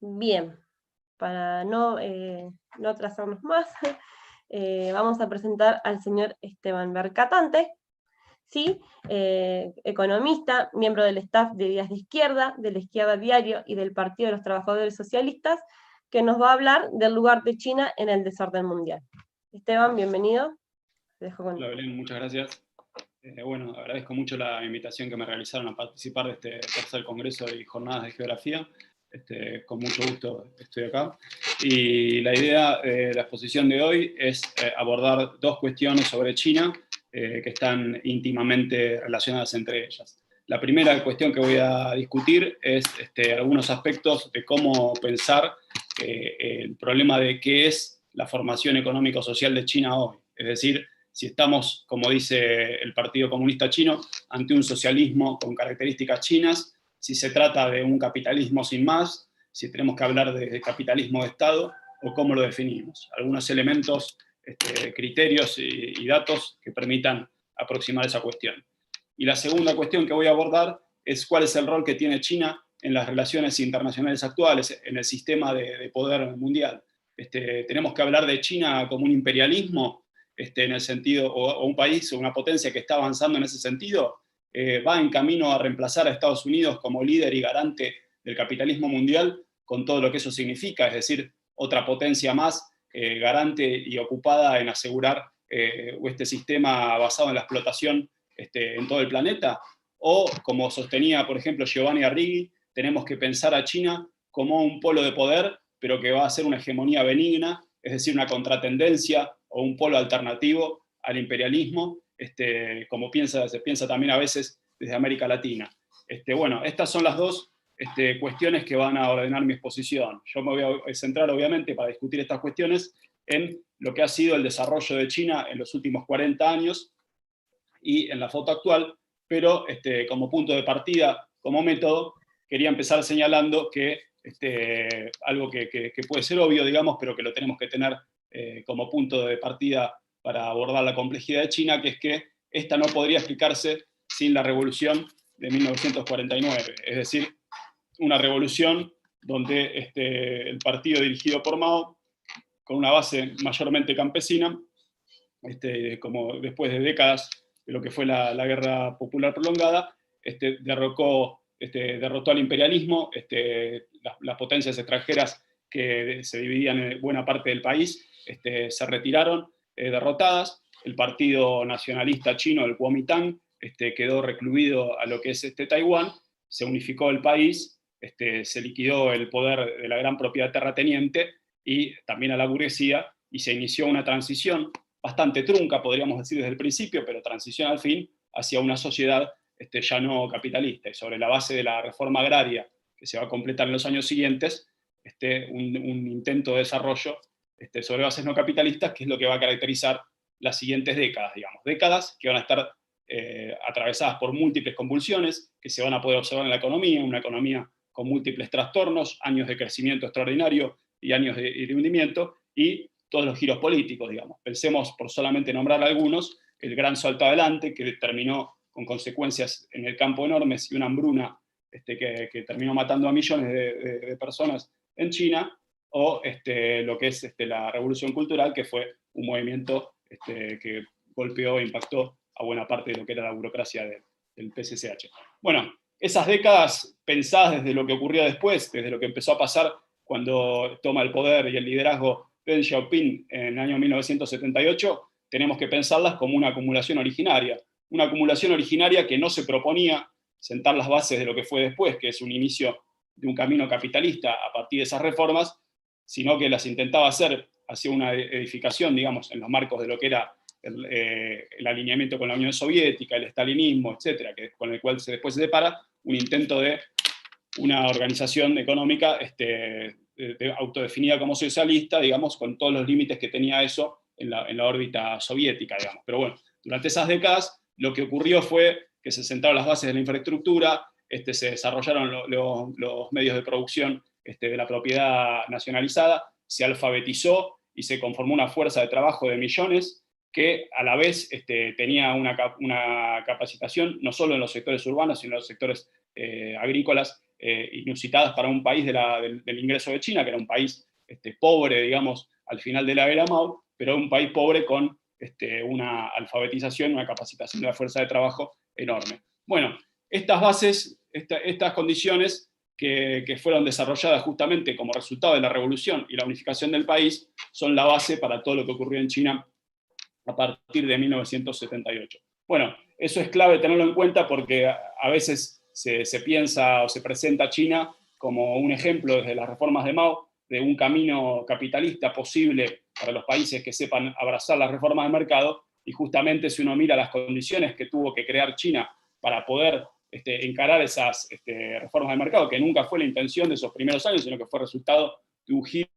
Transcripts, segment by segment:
Bien, para no atrasarnos más, vamos a presentar al señor Esteban Mercatante, ¿sí? Economista, miembro del staff de Días de la Izquierda Diario y del Partido de los Trabajadores Socialistas, que nos va a hablar del lugar de China en el desorden mundial. Esteban, bienvenido. Te dejo con... Hola Belén, muchas gracias. Bueno, agradezco mucho la invitación que me realizaron a participar de este tercer congreso y jornadas de geografía. Con mucho gusto estoy acá. Y la idea de la exposición de hoy es abordar dos cuestiones sobre China que están íntimamente relacionadas entre ellas. La primera cuestión que voy a discutir es algunos aspectos de cómo pensar el problema de qué es la formación económico-social de China hoy. Es decir, si estamos, como dice el Partido Comunista Chino, ante un socialismo con características chinas, si se trata de un capitalismo sin más, si tenemos que hablar de capitalismo de Estado, o cómo lo definimos. Algunos elementos, criterios y datos que permitan aproximar esa cuestión. Y la segunda cuestión que voy a abordar es cuál es el rol que tiene China en las relaciones internacionales actuales, en el sistema de poder mundial. Tenemos que hablar de China como un imperialismo, en el sentido, o un país o una potencia que está avanzando en ese sentido, va en camino a reemplazar a Estados Unidos como líder y garante del capitalismo mundial, con todo lo que eso significa, es decir, otra potencia más garante y ocupada en asegurar este sistema basado en la explotación en todo el planeta, o como sostenía, por ejemplo, Giovanni Arrighi, tenemos que pensar a China como un polo de poder, pero que va a ser una hegemonía benigna, es decir, una contratendencia o un polo alternativo al imperialismo, como se piensa también a veces desde América Latina. Bueno, estas son las dos cuestiones que van a ordenar mi exposición. Yo me voy a centrar, obviamente, para discutir estas cuestiones, en lo que ha sido el desarrollo de China en los últimos 40 años y en la foto actual, pero como punto de partida, como método, quería empezar señalando que algo que puede ser obvio, digamos, pero que lo tenemos que tener como punto de partida para abordar la complejidad de China, que es que esta no podría explicarse sin la revolución de 1949, es decir, una revolución donde el partido dirigido por Mao, con una base mayormente campesina, como después de décadas de lo que fue la guerra popular prolongada, derrotó al imperialismo, las potencias extranjeras que se dividían en buena parte del país se retiraron derrotadas, el partido nacionalista chino, el Kuomintang, quedó recluido a lo que es Taiwán, se unificó el país, se liquidó el poder de la gran propiedad terrateniente y también a la burguesía, y se inició una transición bastante trunca, podríamos decir desde el principio, pero transición al fin, hacia una sociedad ya no capitalista. Y sobre la base de la reforma agraria que se va a completar en los años siguientes, un intento de desarrollo sobre bases no capitalistas, que es lo que va a caracterizar las siguientes décadas, digamos. Décadas que van a estar atravesadas por múltiples convulsiones, que se van a poder observar en la economía, una economía con múltiples trastornos, años de crecimiento extraordinario y años de hundimiento, y todos los giros políticos, digamos. Pensemos, por solamente nombrar algunos, el gran salto adelante, que terminó con consecuencias en el campo enormes y una hambruna que terminó matando a millones de personas en China, o lo que es la revolución cultural, que fue un movimiento que golpeó e impactó a buena parte de lo que era la burocracia del PSSH. Bueno, esas décadas pensadas desde lo que ocurrió después, desde lo que empezó a pasar cuando toma el poder y el liderazgo Deng Xiaoping en el año 1978, tenemos que pensarlas como una acumulación originaria que no se proponía sentar las bases de lo que fue después, que es un inicio de un camino capitalista a partir de esas reformas, sino que las intentaba hacer hacia una edificación, digamos, en los marcos de lo que era el alineamiento con la Unión Soviética, el estalinismo, etcétera, con el cual después se depara un intento de una organización económica autodefinida como socialista, digamos, con todos los límites que tenía eso en la órbita soviética, digamos. Pero bueno, durante esas décadas lo que ocurrió fue que se sentaron las bases de la infraestructura, se desarrollaron los medios de producción de la propiedad nacionalizada, se alfabetizó y se conformó una fuerza de trabajo de millones que a la vez tenía una capacitación no solo en los sectores urbanos, sino en los sectores agrícolas inusitadas para un país del ingreso de China, que era un país pobre, digamos, al final de la era Mao, pero un país pobre con una alfabetización, una capacitación de la fuerza de trabajo enorme. Bueno, estas bases, estas condiciones que fueron desarrolladas justamente como resultado de la revolución y la unificación del país, son la base para todo lo que ocurrió en China a partir de 1978. Bueno, eso es clave tenerlo en cuenta porque a veces se piensa o se presenta a China como un ejemplo desde las reformas de Mao de un camino capitalista posible para los países que sepan abrazar las reformas de mercado, y justamente si uno mira las condiciones que tuvo que crear China para poder encarar esas reformas de mercado, que nunca fue la intención de esos primeros años, sino que fue resultado de un giro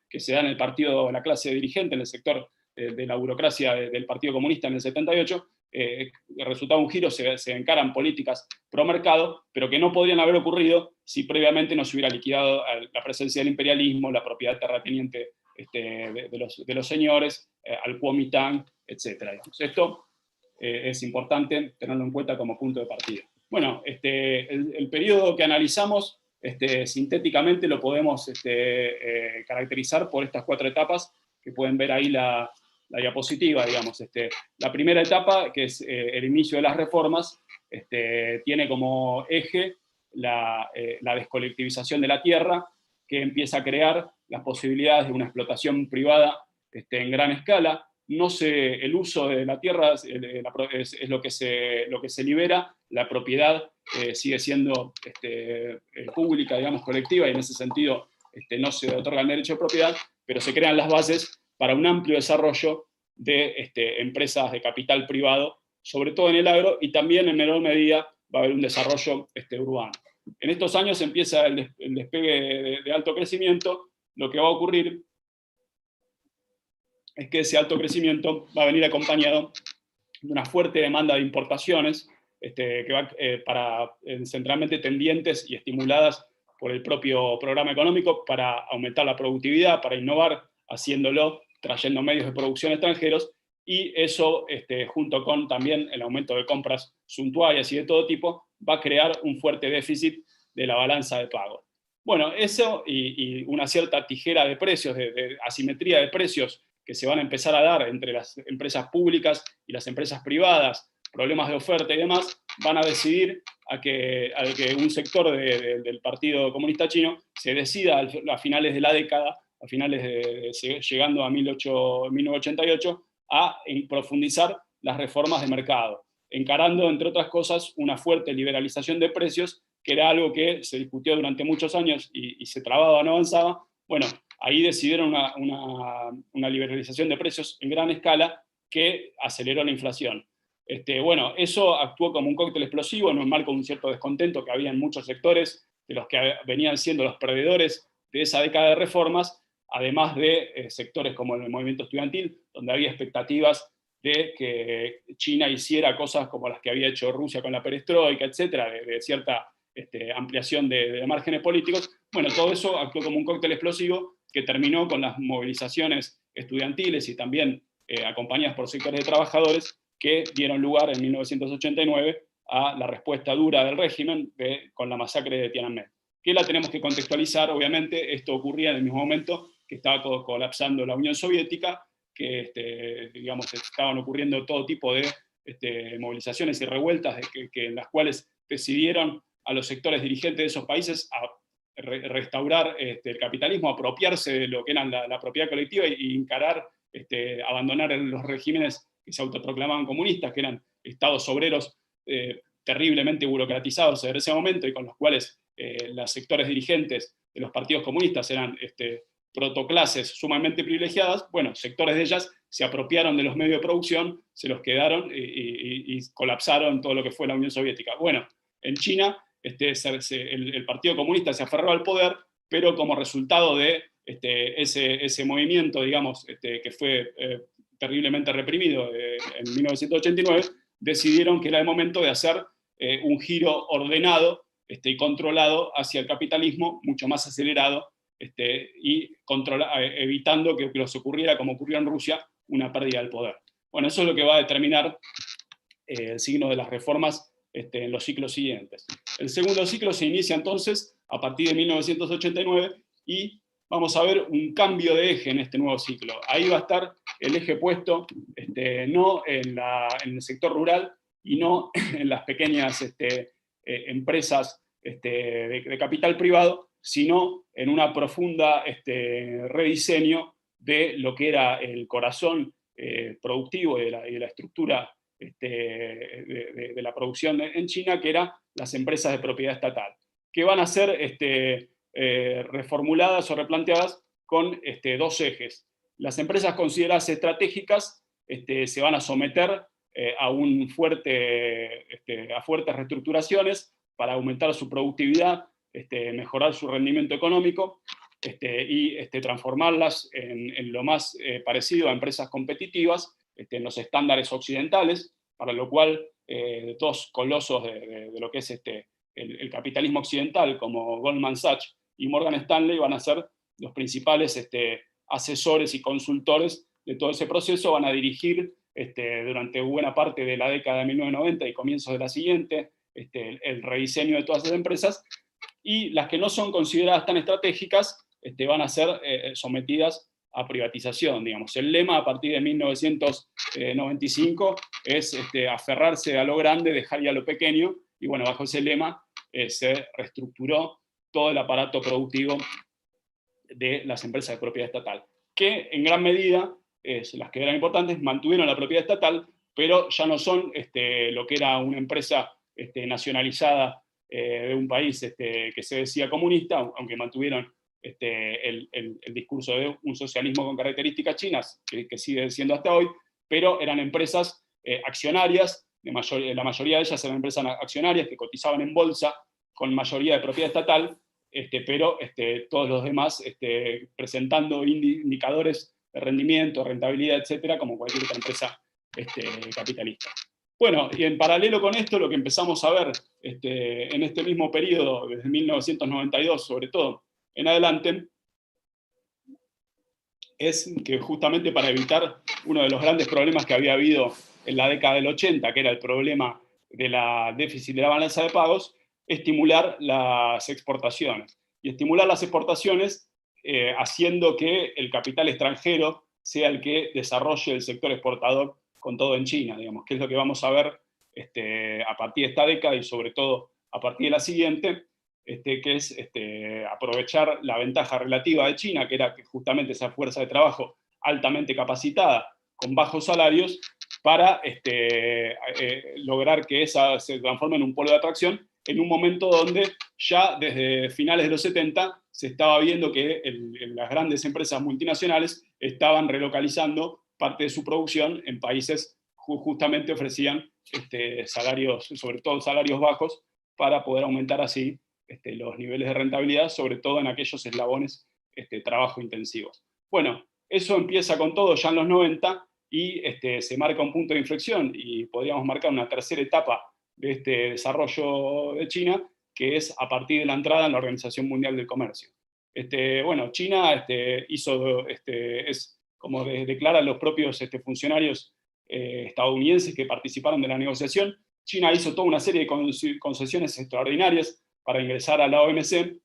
que se da en el partido, en la clase dirigente, en el sector de la burocracia del Partido Comunista en el 78, el resultado de un giro se encaran políticas pro mercado, pero que no podrían haber ocurrido si previamente no se hubiera liquidado la presencia del imperialismo, la propiedad terrateniente de los señores, al Kuomintang, etc. Esto es importante tenerlo en cuenta como punto de partida. Bueno, el periodo que analizamos, sintéticamente lo podemos caracterizar por estas 4 etapas, que pueden ver ahí la diapositiva, digamos. La primera etapa, que es el inicio de las reformas, tiene como eje la descolectivización de la tierra, que empieza a crear las posibilidades de una explotación privada en gran escala. El uso de la tierra es lo que se libera, la propiedad sigue siendo pública, digamos, colectiva, y en ese sentido no se otorga el derecho de propiedad, pero se crean las bases para un amplio desarrollo de empresas de capital privado, sobre todo en el agro, y también en menor medida va a haber un desarrollo urbano. En estos años empieza el despegue de alto crecimiento. Lo que va a ocurrir es que ese alto crecimiento va a venir acompañado de una fuerte demanda de importaciones, que va centralmente tendientes y estimuladas por el propio programa económico para aumentar la productividad, para innovar, haciéndolo trayendo medios de producción extranjeros, y eso, junto con también el aumento de compras suntuarias y de todo tipo, va a crear un fuerte déficit de la balanza de pagos. Bueno, eso y una cierta tijera de precios, de asimetría de precios que se van a empezar a dar entre las empresas públicas y las empresas privadas, problemas de oferta y demás, van a decidir a que un sector del Partido Comunista Chino se decida a finales de la década, llegando a 1988, a profundizar las reformas de mercado, encarando, entre otras cosas, una fuerte liberalización de precios, que era algo que se discutió durante muchos años y se trababa, no avanzaba. Bueno, ahí decidieron una liberalización de precios en gran escala que aceleró la inflación. Bueno, eso actuó como un cóctel explosivo en un marco de un cierto descontento que había en muchos sectores de los que venían siendo los perdedores de esa década de reformas, además de sectores como el movimiento estudiantil, donde había expectativas de que China hiciera cosas como las que había hecho Rusia con la perestroika, etcétera, de cierta ampliación de márgenes políticos. Bueno, todo eso actuó como un cóctel explosivo que terminó con las movilizaciones estudiantiles y también acompañadas por sectores de trabajadores, que dieron lugar en 1989 a la respuesta dura del régimen con la masacre de Tiananmen. Que la tenemos que contextualizar, obviamente. Esto ocurría en el mismo momento que estaba colapsando la Unión Soviética, que digamos, estaban ocurriendo todo tipo de movilizaciones y revueltas en las cuales decidieron a los sectores dirigentes de esos países a restaurar el capitalismo, apropiarse de lo que era la propiedad colectiva y encarar, abandonar los regímenes que se autoproclamaban comunistas, que eran estados obreros terriblemente burocratizados en ese momento, y con los cuales los sectores dirigentes de los partidos comunistas eran protoclases sumamente privilegiadas. Bueno, sectores de ellas se apropiaron de los medios de producción, se los quedaron y colapsaron todo lo que fue la Unión Soviética. Bueno, en China el Partido Comunista se aferró al poder, pero como resultado de ese movimiento, digamos, que fue terriblemente reprimido en 1989, decidieron que era el momento de hacer un giro ordenado y controlado hacia el capitalismo, mucho más acelerado, y evitando que les ocurriera, como ocurrió en Rusia, una pérdida del poder. Bueno, eso es lo que va a determinar el signo de las reformas en los ciclos siguientes. El segundo ciclo se inicia entonces a partir de 1989 y vamos a ver un cambio de eje en este nuevo ciclo. Ahí va a estar el eje puesto no en el sector rural y no en las pequeñas empresas de capital privado, sino en una profunda rediseño de lo que era el corazón productivo y de la estructura de la producción en China, que eran las empresas de propiedad estatal, que van a ser reformuladas o replanteadas con dos ejes. Las empresas consideradas estratégicas se van a someter a fuertes reestructuraciones para aumentar su productividad, mejorar su rendimiento económico y transformarlas en lo más parecido a empresas competitivas en los estándares occidentales, para lo cual dos colosos de lo que es el capitalismo occidental, como Goldman Sachs y Morgan Stanley, van a ser los principales asesores y consultores de todo ese proceso, van a dirigir durante buena parte de la década de 1990 y comienzos de la siguiente el rediseño de todas esas empresas, y las que no son consideradas tan estratégicas van a ser sometidas a privatización, digamos. El lema a partir de 1995 es aferrarse a lo grande, dejar ya lo pequeño, y bueno, bajo ese lema se reestructuró todo el aparato productivo de las empresas de propiedad estatal, que en gran medida, las que eran importantes, mantuvieron la propiedad estatal, pero ya no son lo que era una empresa nacionalizada de un país que se decía comunista, aunque mantuvieron el discurso de un socialismo con características chinas, que sigue siendo hasta hoy, pero eran empresas accionarias, la mayoría de ellas eran empresas accionarias que cotizaban en bolsa con mayoría de propiedad estatal, pero todos los demás presentando indicadores de rendimiento, rentabilidad, etcétera, como cualquier otra empresa capitalista. Bueno, y en paralelo con esto, lo que empezamos a ver en este mismo periodo, desde 1992 sobre todo en adelante, es que justamente para evitar uno de los grandes problemas que había habido en la década del 80, que era el problema de la déficit de la balanza de pagos, estimular las exportaciones. Y estimular las exportaciones haciendo que el capital extranjero sea el que desarrolle el sector exportador con todo en China, digamos, que es lo que vamos a ver a partir de esta década y sobre todo a partir de la siguiente, que es aprovechar la ventaja relativa de China, que era justamente esa fuerza de trabajo altamente capacitada, con bajos salarios, para lograr que esa se transforme en un polo de atracción, en un momento donde ya desde finales de los 70 se estaba viendo que las grandes empresas multinacionales estaban relocalizando parte de su producción en países justamente ofrecían salarios, sobre todo salarios bajos, para poder aumentar así los niveles de rentabilidad, sobre todo en aquellos eslabones trabajo intensivos. Bueno, eso empieza con todo ya en los 90 y se marca un punto de inflexión y podríamos marcar una tercera etapa de este desarrollo de China, que es a partir de la entrada en la Organización Mundial del Comercio. Bueno, China es como declaran los propios funcionarios estadounidenses que participaron de la negociación. China hizo toda una serie de concesiones extraordinarias para ingresar a la OMC,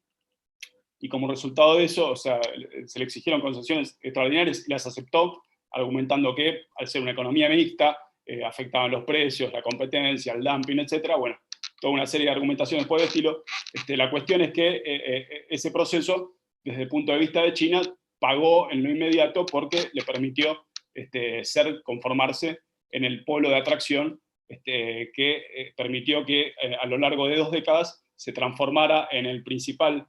y como resultado de eso, o sea, se le exigieron concesiones extraordinarias y las aceptó, argumentando que al ser una economía mixta, afectaban los precios, la competencia, el dumping, etc. Bueno, toda una serie de argumentaciones por el estilo. La cuestión es que ese proceso, desde el punto de vista de China, pagó en lo inmediato porque le permitió conformarse en el polo de atracción que permitió que a lo largo de 2 décadas se transformara en el principal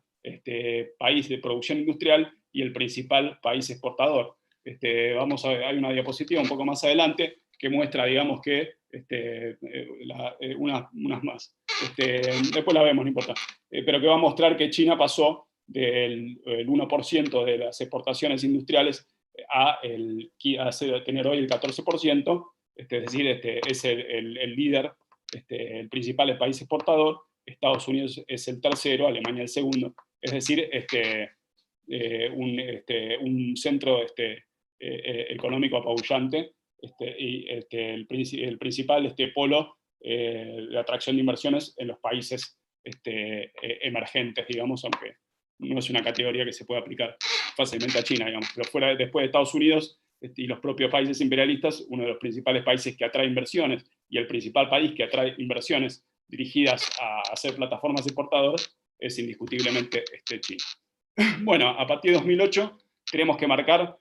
país de producción industrial y el principal país exportador. Hay una diapositiva un poco más adelante que muestra, digamos, que unas más. Después la vemos, no importa. Pero que va a mostrar que China pasó del 1% de las exportaciones industriales a tener hoy el 14%, es decir, es el líder, el principal país exportador. Estados Unidos es el tercero, Alemania el segundo, es decir, un centro económico apabullante, y el principal polo de atracción de inversiones en los países emergentes, digamos, aunque no es una categoría que se puede aplicar fácilmente a China, digamos, pero después de Estados Unidos y los propios países imperialistas, uno de los principales países que atrae inversiones y el principal país que atrae inversiones dirigidas a hacer plataformas exportadoras es indiscutiblemente China. Bueno, a partir de 2008 tenemos que marcar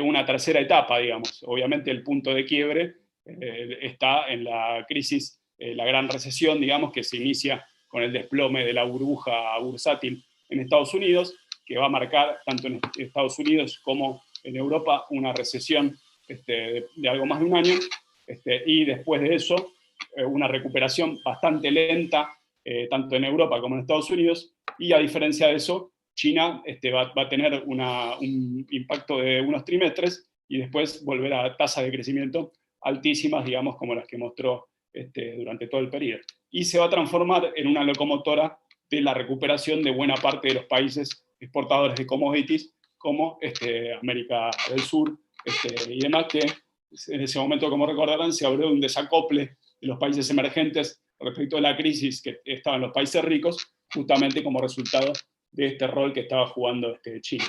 una tercera etapa, digamos. Obviamente el punto de quiebre está en la crisis, la gran recesión, digamos, que se inicia con el desplome de la burbuja bursátil en Estados Unidos, que va a marcar tanto en Estados Unidos como en Europa una recesión de algo más de un año, y después de eso una recuperación bastante lenta, tanto en Europa como en Estados Unidos, y a diferencia de eso, China va a tener un impacto de unos trimestres y después volver a tasas de crecimiento altísimas, digamos, como las que mostró durante todo el periodo. Y se va a transformar en una locomotora de la recuperación de buena parte de los países exportadores de commodities, como América del Sur y demás, que en ese momento, como recordarán, se habló de un desacople de los países emergentes respecto a la crisis que estaban los países ricos, justamente como resultado de este rol que estaba jugando China.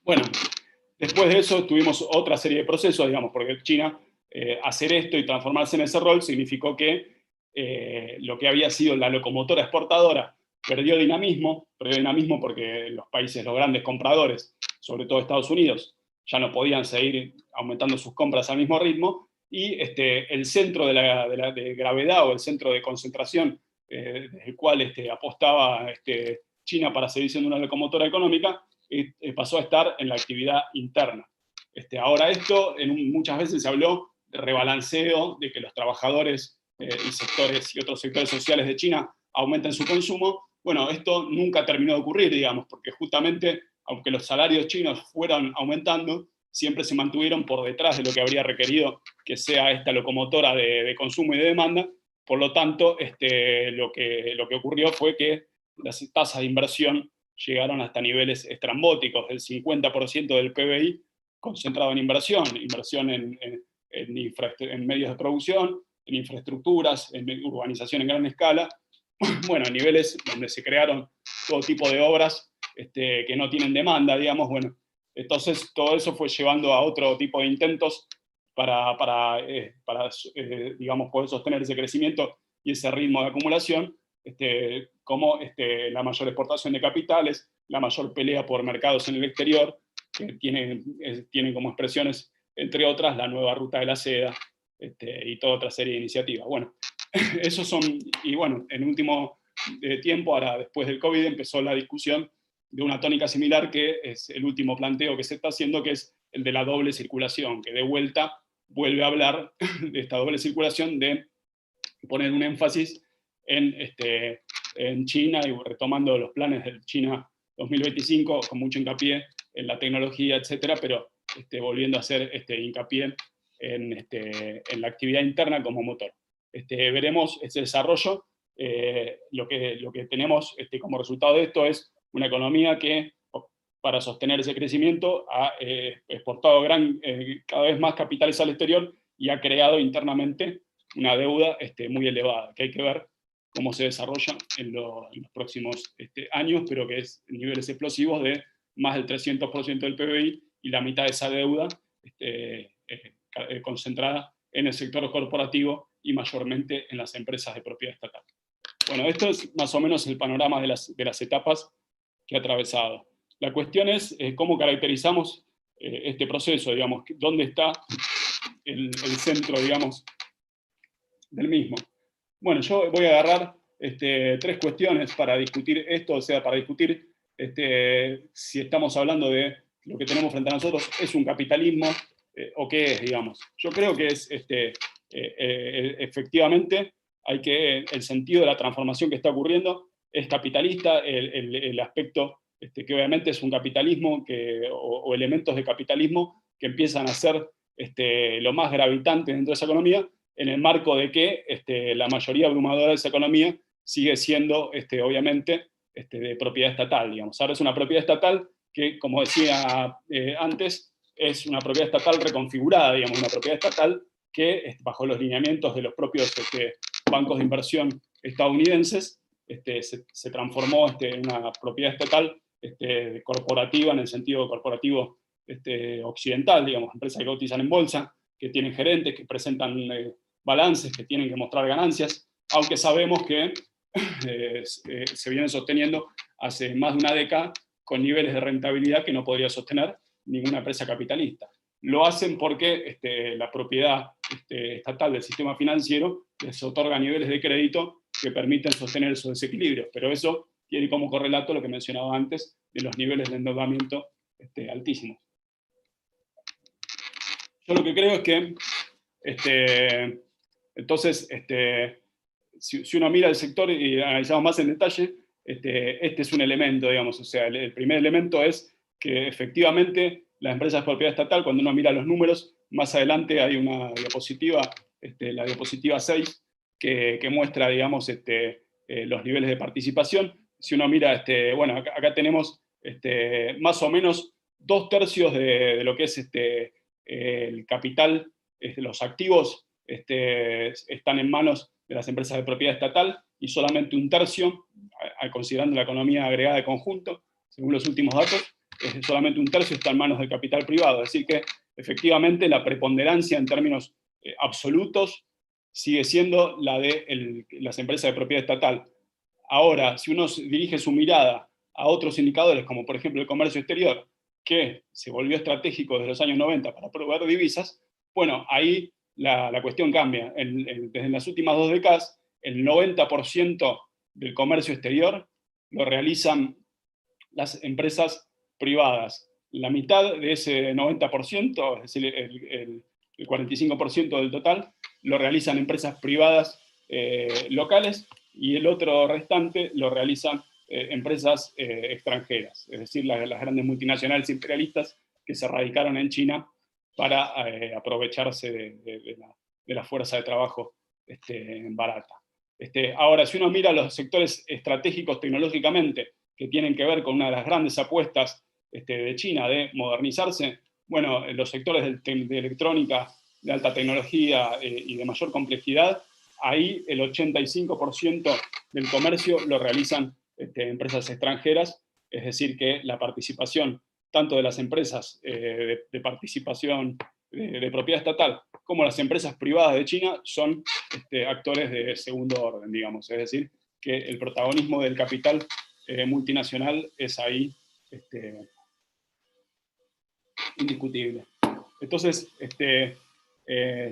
Bueno, después de eso tuvimos otra serie de procesos, digamos, porque China, hacer esto y transformarse en ese rol significó que lo que había sido la locomotora exportadora perdió dinamismo porque los países, los grandes compradores, sobre todo Estados Unidos, ya no podían seguir aumentando sus compras al mismo ritmo, y el centro de gravedad o el centro de concentración desde el cual apostaba China para seguir siendo una locomotora económica, pasó a estar en la actividad interna. Ahora esto, muchas veces se habló de rebalanceo, de que los trabajadores y otros sectores sociales de China aumenten su consumo. Bueno, esto nunca terminó de ocurrir, digamos, porque justamente, aunque los salarios chinos fueran aumentando, siempre se mantuvieron por detrás de lo que habría requerido que sea esta locomotora de consumo y de demanda. Por lo tanto, lo que ocurrió fue que las tasas de inversión llegaron hasta niveles estrambóticos, del 50% del PBI concentrado en inversión en medios de producción, en infraestructuras, en urbanización en gran escala, bueno, a niveles donde se crearon todo tipo de obras que no tienen demanda, digamos, bueno. Entonces, todo eso fue llevando a otro tipo de intentos para digamos, poder sostener ese crecimiento y ese ritmo de acumulación, como la mayor exportación de capitales, la mayor pelea por mercados en el exterior, que tienen como expresiones, entre otras, la nueva ruta de la seda, y toda otra serie de iniciativas. Bueno, esos son, y bueno, en último tiempo, ahora después del COVID, empezó la discusión de una tónica similar, que es el último planteo que se está haciendo, que es el de la doble circulación, que de vuelta vuelve a hablar de esta doble circulación, de poner un énfasis en China, y retomando los planes de China 2025, con mucho hincapié en la tecnología, etcétera, pero volviendo a hacer hincapié en la actividad interna como motor. Veremos ese desarrollo. Lo que tenemos como resultado de esto es una economía que, para sostener ese crecimiento, ha exportado cada vez más capitales al exterior y ha creado internamente una deuda muy elevada, que hay que ver cómo se desarrolla en los próximos años, pero que es niveles explosivos de más del 300% del PBI, y la mitad de esa deuda concentrada en el sector corporativo y mayormente en las empresas de propiedad estatal. Bueno, esto es más o menos el panorama de las etapas que ha atravesado. La cuestión es cómo caracterizamos este proceso, digamos, dónde está el centro, digamos, del mismo. Bueno, yo voy a agarrar tres cuestiones para discutir esto, o sea, para discutir si estamos hablando de lo que tenemos frente a nosotros, ¿es un capitalismo o qué es, digamos? Yo creo que es, efectivamente, el sentido de la transformación que está ocurriendo es capitalista, el aspecto que obviamente es un capitalismo o elementos de capitalismo que empiezan a ser lo más gravitante dentro de esa economía, en el marco de que la mayoría abrumadora de esa economía sigue siendo, obviamente, de propiedad estatal, digamos. Ahora es una propiedad estatal que, como decía antes, es una propiedad estatal reconfigurada, digamos, una propiedad estatal que bajo los lineamientos de los propios bancos de inversión estadounidenses, se transformó en una propiedad estatal corporativa, en el sentido corporativo occidental, digamos, empresas que cotizan en bolsa, que tienen gerentes, que presentan balances, que tienen que mostrar ganancias, aunque sabemos que se vienen sosteniendo hace más de una década con niveles de rentabilidad que no podría sostener ninguna empresa capitalista. Lo hacen porque la propiedad estatal del sistema financiero les otorga niveles de crédito que permiten sostener esos desequilibrios, pero eso tiene como correlato lo que mencionaba antes de los niveles de endeudamiento altísimos. Yo lo que creo es que, entonces, si uno mira el sector y analizamos más en detalle, este es un elemento, digamos, o sea, el primer elemento es que efectivamente las empresas de propiedad estatal, cuando uno mira los números, más adelante hay una diapositiva, la diapositiva 6, que muestra, digamos, los niveles de participación. Si uno mira, bueno, acá tenemos más o menos 2/3 de lo que es el capital, los activos están en manos de las empresas de propiedad estatal, y solamente 1/3, considerando la economía agregada de conjunto, según los últimos datos, solamente 1/3 está en manos del capital privado. Es decir que, efectivamente, la preponderancia en términos absolutos sigue siendo la de las empresas de propiedad estatal. Ahora, si uno dirige su mirada a otros indicadores, como por ejemplo el comercio exterior, que se volvió estratégico desde los años 90 para proveer divisas, bueno, ahí la cuestión cambia. Desde las últimas 2 décadas, el 90% del comercio exterior lo realizan las empresas privadas. La mitad de ese 90%, es decir, el 45% del total, lo realizan empresas privadas locales, y el otro restante lo realizan empresas extranjeras, es decir, las grandes multinacionales imperialistas que se radicaron en China para aprovecharse de la fuerza de trabajo barata. Ahora, si uno mira los sectores estratégicos tecnológicamente, que tienen que ver con una de las grandes apuestas de China de modernizarse, bueno, los sectores de electrónica, de alta tecnología y de mayor complejidad, ahí el 85% del comercio lo realizan empresas extranjeras, es decir, que la participación tanto de las empresas de participación de propiedad estatal como las empresas privadas de China son actores de segundo orden, digamos. Es decir, que el protagonismo del capital multinacional es ahí indiscutible. Entonces,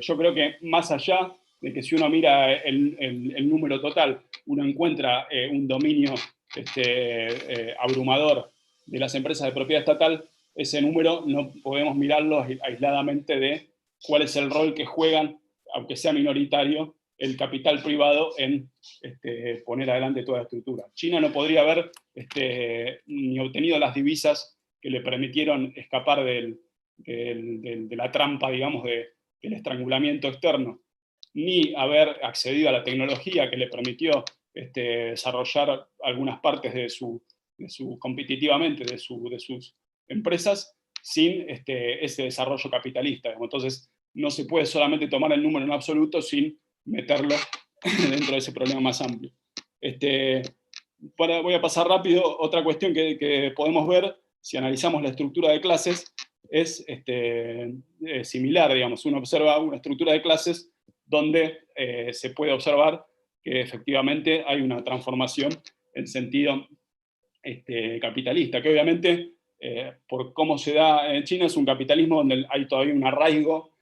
yo creo que más allá de que si uno mira el número total, uno encuentra un dominio abrumador de las empresas de propiedad estatal, ese número no podemos mirarlo aisladamente de cuál es el rol que juegan, aunque sea minoritario, el capital privado en poner adelante toda la estructura. China no podría haber ni obtenido las divisas que le permitieron escapar de la trampa, digamos, del estrangulamiento externo, ni haber accedido a la tecnología que le permitió desarrollar algunas partes competitivamente de sus empresas, sin ese desarrollo capitalista. Entonces, no se puede solamente tomar el número en absoluto sin meterlo dentro de ese problema más amplio. Voy a pasar rápido. Otra cuestión que podemos ver, si analizamos la estructura de clases, es similar, digamos. Uno observa una estructura de clases donde se puede observar que efectivamente hay una transformación en sentido capitalista, que obviamente, por cómo se da en China, es un capitalismo donde hay todavía un arraigo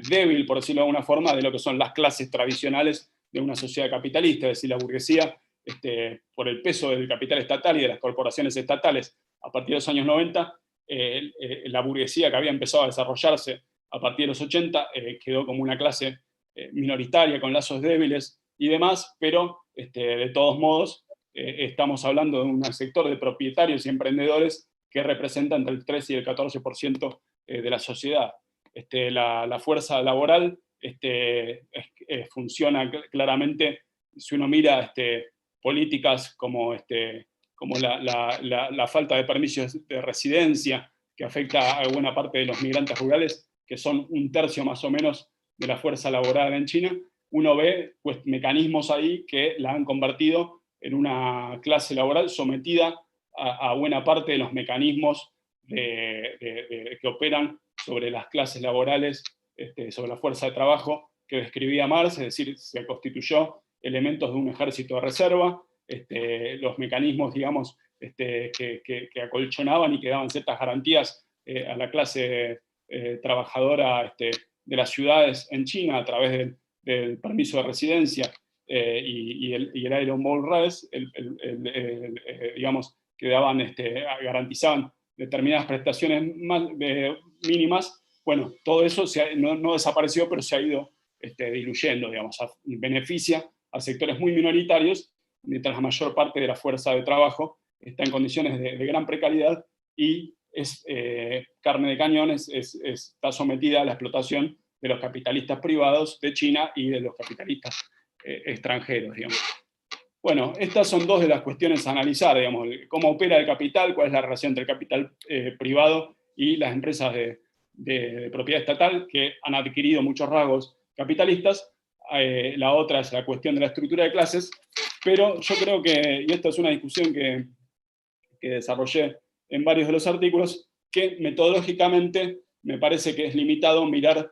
débil, por decirlo de alguna forma, de lo que son las clases tradicionales de una sociedad capitalista, es decir, la burguesía, por el peso del capital estatal y de las corporaciones estatales a partir de los años 90, la burguesía que había empezado a desarrollarse a partir de los 80 quedó como una clase minoritaria, con lazos débiles y demás, pero de todos modos estamos hablando de un sector de propietarios y emprendedores que representa entre el 13 y el 14% de la sociedad. La fuerza laboral funciona claramente, si uno mira políticas como la falta de permisos de residencia, que afecta a buena parte de los migrantes rurales, que son 1/3 más o menos de la fuerza laboral en China, uno ve pues, mecanismos ahí que la han convertido en una clase laboral sometida a buena parte de los mecanismos que operan sobre las clases laborales, sobre la fuerza de trabajo que describía Marx, es decir, se constituyó elementos de un ejército de reserva, los mecanismos, digamos, que acolchonaban y que daban ciertas garantías a la clase trabajadora de las ciudades en China a través del permiso de residencia y el Iron Bowl Rights, digamos, que daban, garantizaban determinadas prestaciones mínimas. Bueno, todo eso no desapareció, pero se ha ido diluyendo, digamos, beneficia a sectores muy minoritarios, mientras la mayor parte de la fuerza de trabajo está en condiciones de gran precariedad y es carne de cañón, está sometida a la explotación de los capitalistas privados de China y de los capitalistas extranjeros, digamos. Bueno, estas son dos de las cuestiones a analizar, digamos, cómo opera el capital, cuál es la relación entre el capital privado y las empresas de propiedad estatal, que han adquirido muchos rasgos capitalistas. La otra es la cuestión de la estructura de clases, pero yo creo que, y esta es una discusión que desarrollé en varios de los artículos, que metodológicamente me parece que es limitado mirar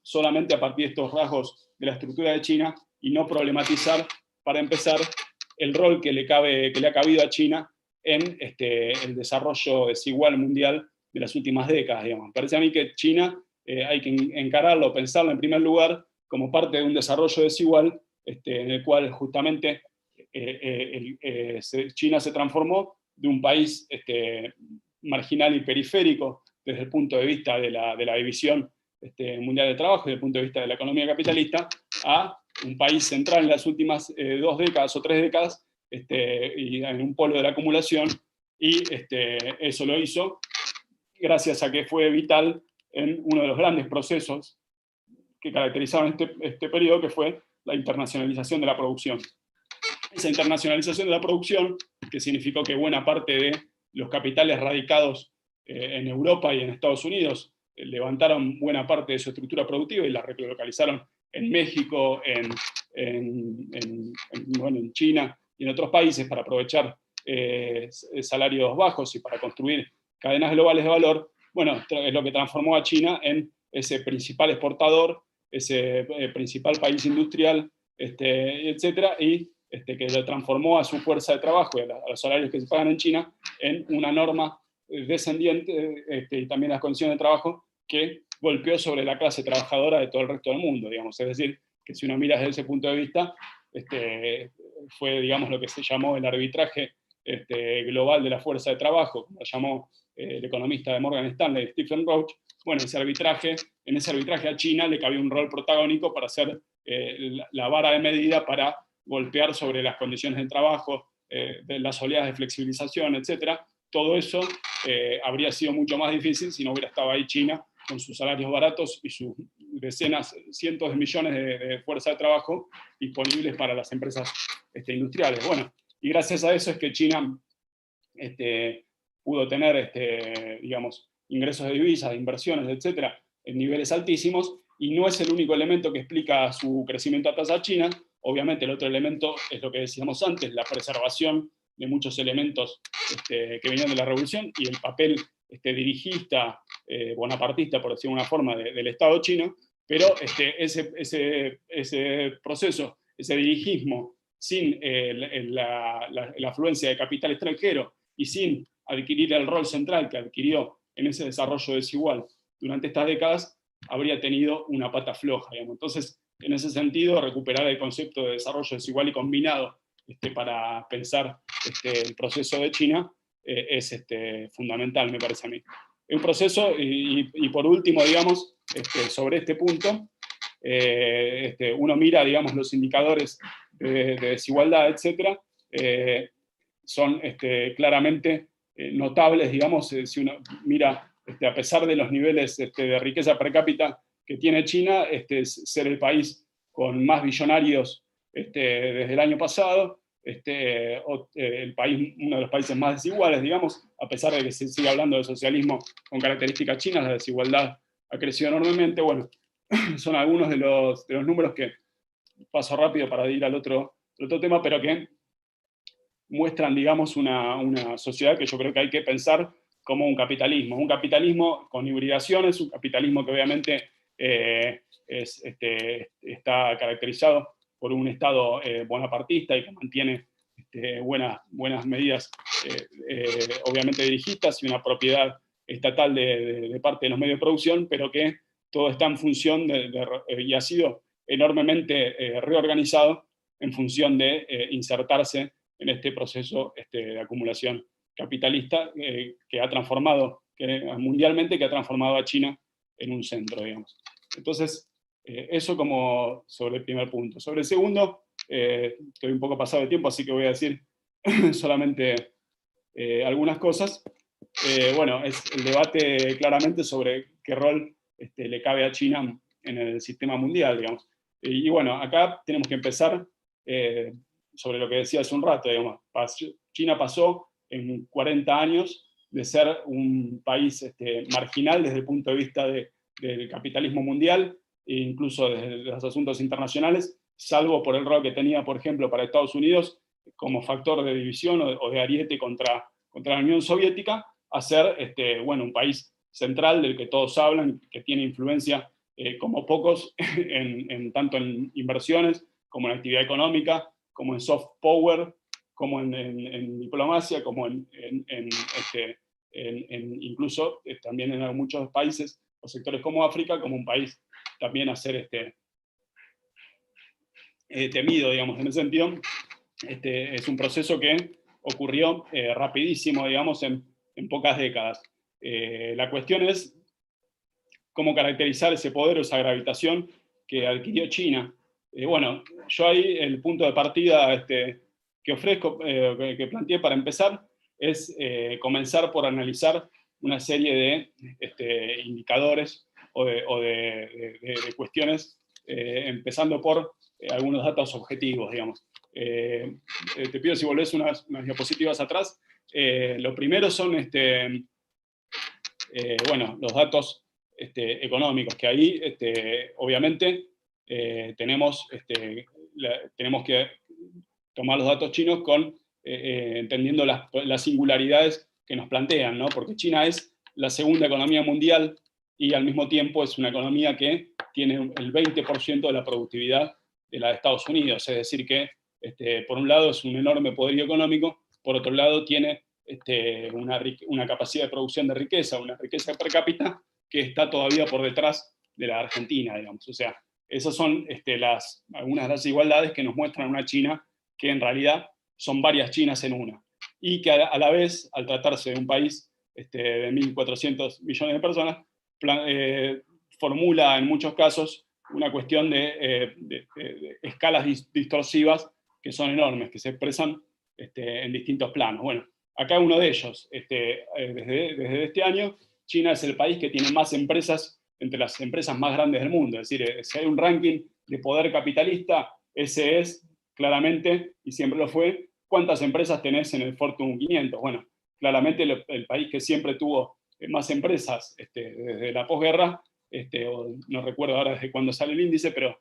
solamente a partir de estos rasgos de la estructura de China y no problematizar, para empezar, el rol que le ha cabido a China en el desarrollo desigual mundial de las últimas décadas, digamos. Me parece a mí que China hay que encararlo, pensarlo en primer lugar como parte de un desarrollo desigual en el cual justamente China se transformó de un país marginal y periférico desde el punto de vista de la división mundial de trabajo, desde el punto de vista de la economía capitalista, a un país central en las últimas 2 décadas o 3 décadas, y en un polo de la acumulación, y eso lo hizo gracias a que fue vital en uno de los grandes procesos que caracterizaron este periodo, que fue la internacionalización de la producción. Esa internacionalización de la producción, que significó que buena parte de los capitales radicados en Europa y en Estados Unidos levantaron buena parte de su estructura productiva y la relocalizaron en México, en China y en otros países para aprovechar salarios bajos y para construir cadenas globales de valor. Bueno, es lo que transformó a China en ese principal exportador, ese principal país industrial, etcétera, y que lo transformó a su fuerza de trabajo y a los salarios que se pagan en China en una norma descendiente y también las condiciones de trabajo que golpeó sobre la clase trabajadora de todo el resto del mundo, digamos. Es decir, que si uno mira desde ese punto de vista, fue, digamos, lo que se llamó el arbitraje global de la fuerza de trabajo, como lo llamó el economista de Morgan Stanley, Stephen Roach. Bueno, en ese arbitraje a China le cabía un rol protagónico para ser la vara de medida para golpear sobre las condiciones de trabajo, de las oleadas de flexibilización, etc. Todo eso habría sido mucho más difícil si no hubiera estado ahí China con sus salarios baratos y sus decenas, cientos de millones de fuerza de trabajo disponibles para las empresas industriales. Bueno, y gracias a eso es que China pudo tener, digamos, ingresos de divisas, de inversiones, etcétera, en niveles altísimos, y no es el único elemento que explica su crecimiento a tasa china. Obviamente el otro elemento es lo que decíamos antes, la preservación de muchos elementos que venían de la revolución y el papel dirigista, bonapartista, por decirlo de una forma, del Estado chino, pero ese proceso, ese dirigismo, sin la afluencia de capital extranjero y sin adquirir el rol central que adquirió en ese desarrollo desigual durante estas décadas, habría tenido una pata floja, digamos. Entonces, en ese sentido, recuperar el concepto de desarrollo desigual y combinado para pensar el proceso de China es fundamental, me parece a mí. Un proceso, y por último, digamos, sobre este punto, uno mira, digamos, los indicadores de desigualdad, etcétera, son claramente notables, digamos, si uno mira, a pesar de los niveles de riqueza per cápita que tiene China, ser el país con más billonarios desde el año pasado, el país, uno de los países más desiguales, digamos, a pesar de que se sigue hablando de socialismo con características chinas, la desigualdad ha crecido enormemente. Bueno, son algunos de los números que paso rápido para ir al otro tema, pero que muestran, digamos, una sociedad que yo creo que hay que pensar como un capitalismo con hibridaciones, un capitalismo que obviamente está caracterizado por un Estado bonapartista y que mantiene buenas medidas, obviamente dirigistas, y una propiedad estatal de parte de los medios de producción, pero que todo está en función y ha sido enormemente reorganizado en función de insertarse en este proceso de acumulación capitalista que ha transformado mundialmente, que ha transformado a China en un centro, digamos. Entonces, eso como sobre el primer punto. Sobre el segundo, estoy un poco pasado de tiempo, así que voy a decir solamente algunas cosas. Bueno, es el debate claramente sobre qué rol le cabe a China en el sistema mundial, digamos. Y bueno, acá tenemos que empezar sobre lo que decía hace un rato, digamos. China pasó en 40 años de ser un país marginal desde el punto de vista del capitalismo mundial, e incluso desde los asuntos internacionales, salvo por el rol que tenía, por ejemplo, para Estados Unidos, como factor de división o de ariete contra la Unión Soviética, a ser bueno, un país central del que todos hablan, que tiene influencia como pocos, tanto en inversiones, como en actividad económica, como en soft power, como en diplomacia, como incluso también en muchos países o sectores como África, como un país también a ser temido, digamos, en ese sentido. Es un proceso que ocurrió rapidísimo, digamos, en pocas décadas. La cuestión es cómo caracterizar ese poder o esa gravitación que adquirió China. Bueno, yo ahí el punto de partida que ofrezco, que planteé para empezar, es comenzar por analizar una serie de indicadores o de cuestiones, empezando por algunos datos objetivos, digamos. Te pido si volvés unas diapositivas atrás. Lo primero son bueno, los datos económicos, que ahí obviamente tenemos que tomar los datos chinos entendiendo las singularidades que nos plantean, ¿no? Porque China es la segunda economía mundial y al mismo tiempo es una economía que tiene el 20% de la productividad de la de Estados Unidos, es decir que por un lado es un enorme poderío económico, por otro lado tiene una capacidad de producción de riqueza, una riqueza per cápita que está todavía por detrás de la Argentina, digamos. O sea, esas son algunas de las desigualdades que nos muestran una China que en realidad son varias Chinas en una. Y que a la vez, al tratarse de un país de 1.400 millones de personas, formula en muchos casos una cuestión de escalas distorsivas que son enormes, que se expresan en distintos planos. Bueno, acá uno de ellos. Desde este año, China es el país que tiene más empresas entre las empresas más grandes del mundo. Es decir, si hay un ranking de poder capitalista, ese es claramente, y siempre lo fue, ¿cuántas empresas tenés en el Fortune 500? Bueno, claramente el país que siempre tuvo más empresas desde la posguerra, no recuerdo ahora desde cuándo sale el índice, pero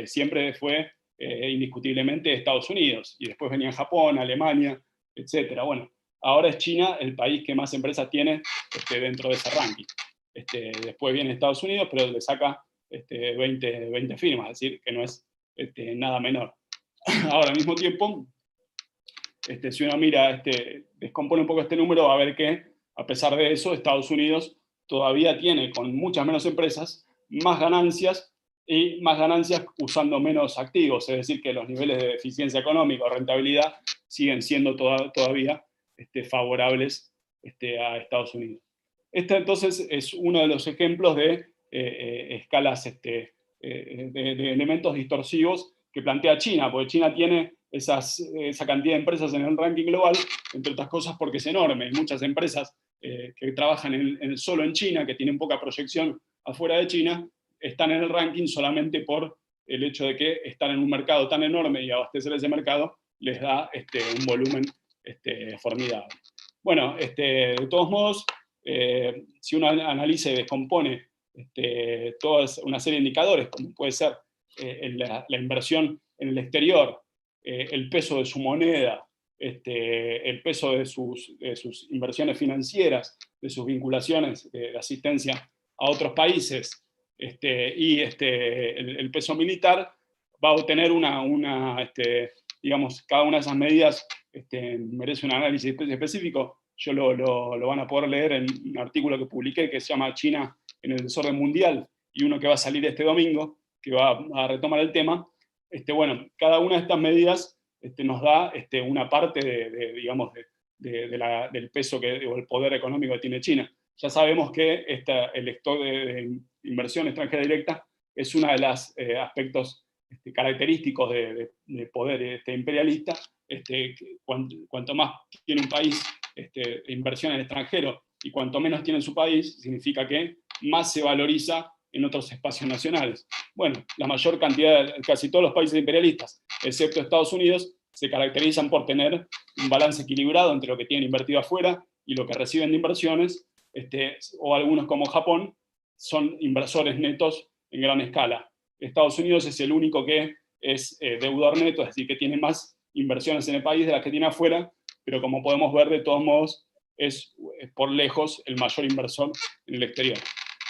siempre fue indiscutiblemente Estados Unidos, y después venía Japón, Alemania, etcétera. Bueno, ahora es China el país que más empresas tiene dentro de ese ranking. Después viene Estados Unidos, pero le saca 20 firmas, es decir, que no es nada menor. Ahora, al mismo tiempo, si uno mira, descompone un poco este número, va a ver que, a pesar de eso, Estados Unidos todavía tiene, con muchas menos empresas, más ganancias, y más ganancias usando menos activos, es decir, que los niveles de eficiencia económica o rentabilidad siguen siendo todavía favorables a Estados Unidos. Este entonces es uno de los ejemplos de escalas, de elementos distorsivos que plantea China, porque China tiene esa cantidad de empresas en el ranking global, entre otras cosas porque es enorme. Hay muchas empresas que trabajan solo en China, que tienen poca proyección afuera de China, están en el ranking solamente por el hecho de que están en un mercado tan enorme y abastecer ese mercado les da un volumen formidable. Bueno, de todos modos, si uno analiza y descompone toda una serie de indicadores, como puede ser la inversión en el exterior, el peso de su moneda, el peso de sus inversiones financieras, de sus vinculaciones de asistencia a otros países, y el peso militar, va a obtener digamos, cada una de esas medidas merece un análisis específico. Yo lo van a poder leer en un artículo que publiqué que se llama China en el desorden mundial, y uno que va a salir este domingo, que va a retomar el tema. Bueno, cada una de estas medidas nos da una parte digamos, del peso o el poder económico que tiene China. Ya sabemos que el stock de inversión extranjera directa es uno de los aspectos característicos de poder imperialista. Cuanto más tiene un país inversión en el extranjero y cuanto menos tiene en su país, significa que más se valoriza en otros espacios nacionales. Bueno, la mayor cantidad, casi todos los países imperialistas, excepto Estados Unidos, se caracterizan por tener un balance equilibrado entre lo que tienen invertido afuera y lo que reciben de inversiones, o algunos como Japón son inversores netos en gran escala. Estados Unidos es el único que es deudor neto, es decir, que tiene más inversiones en el país de las que tiene afuera, pero como podemos ver, de todos modos, es por lejos el mayor inversor en el exterior.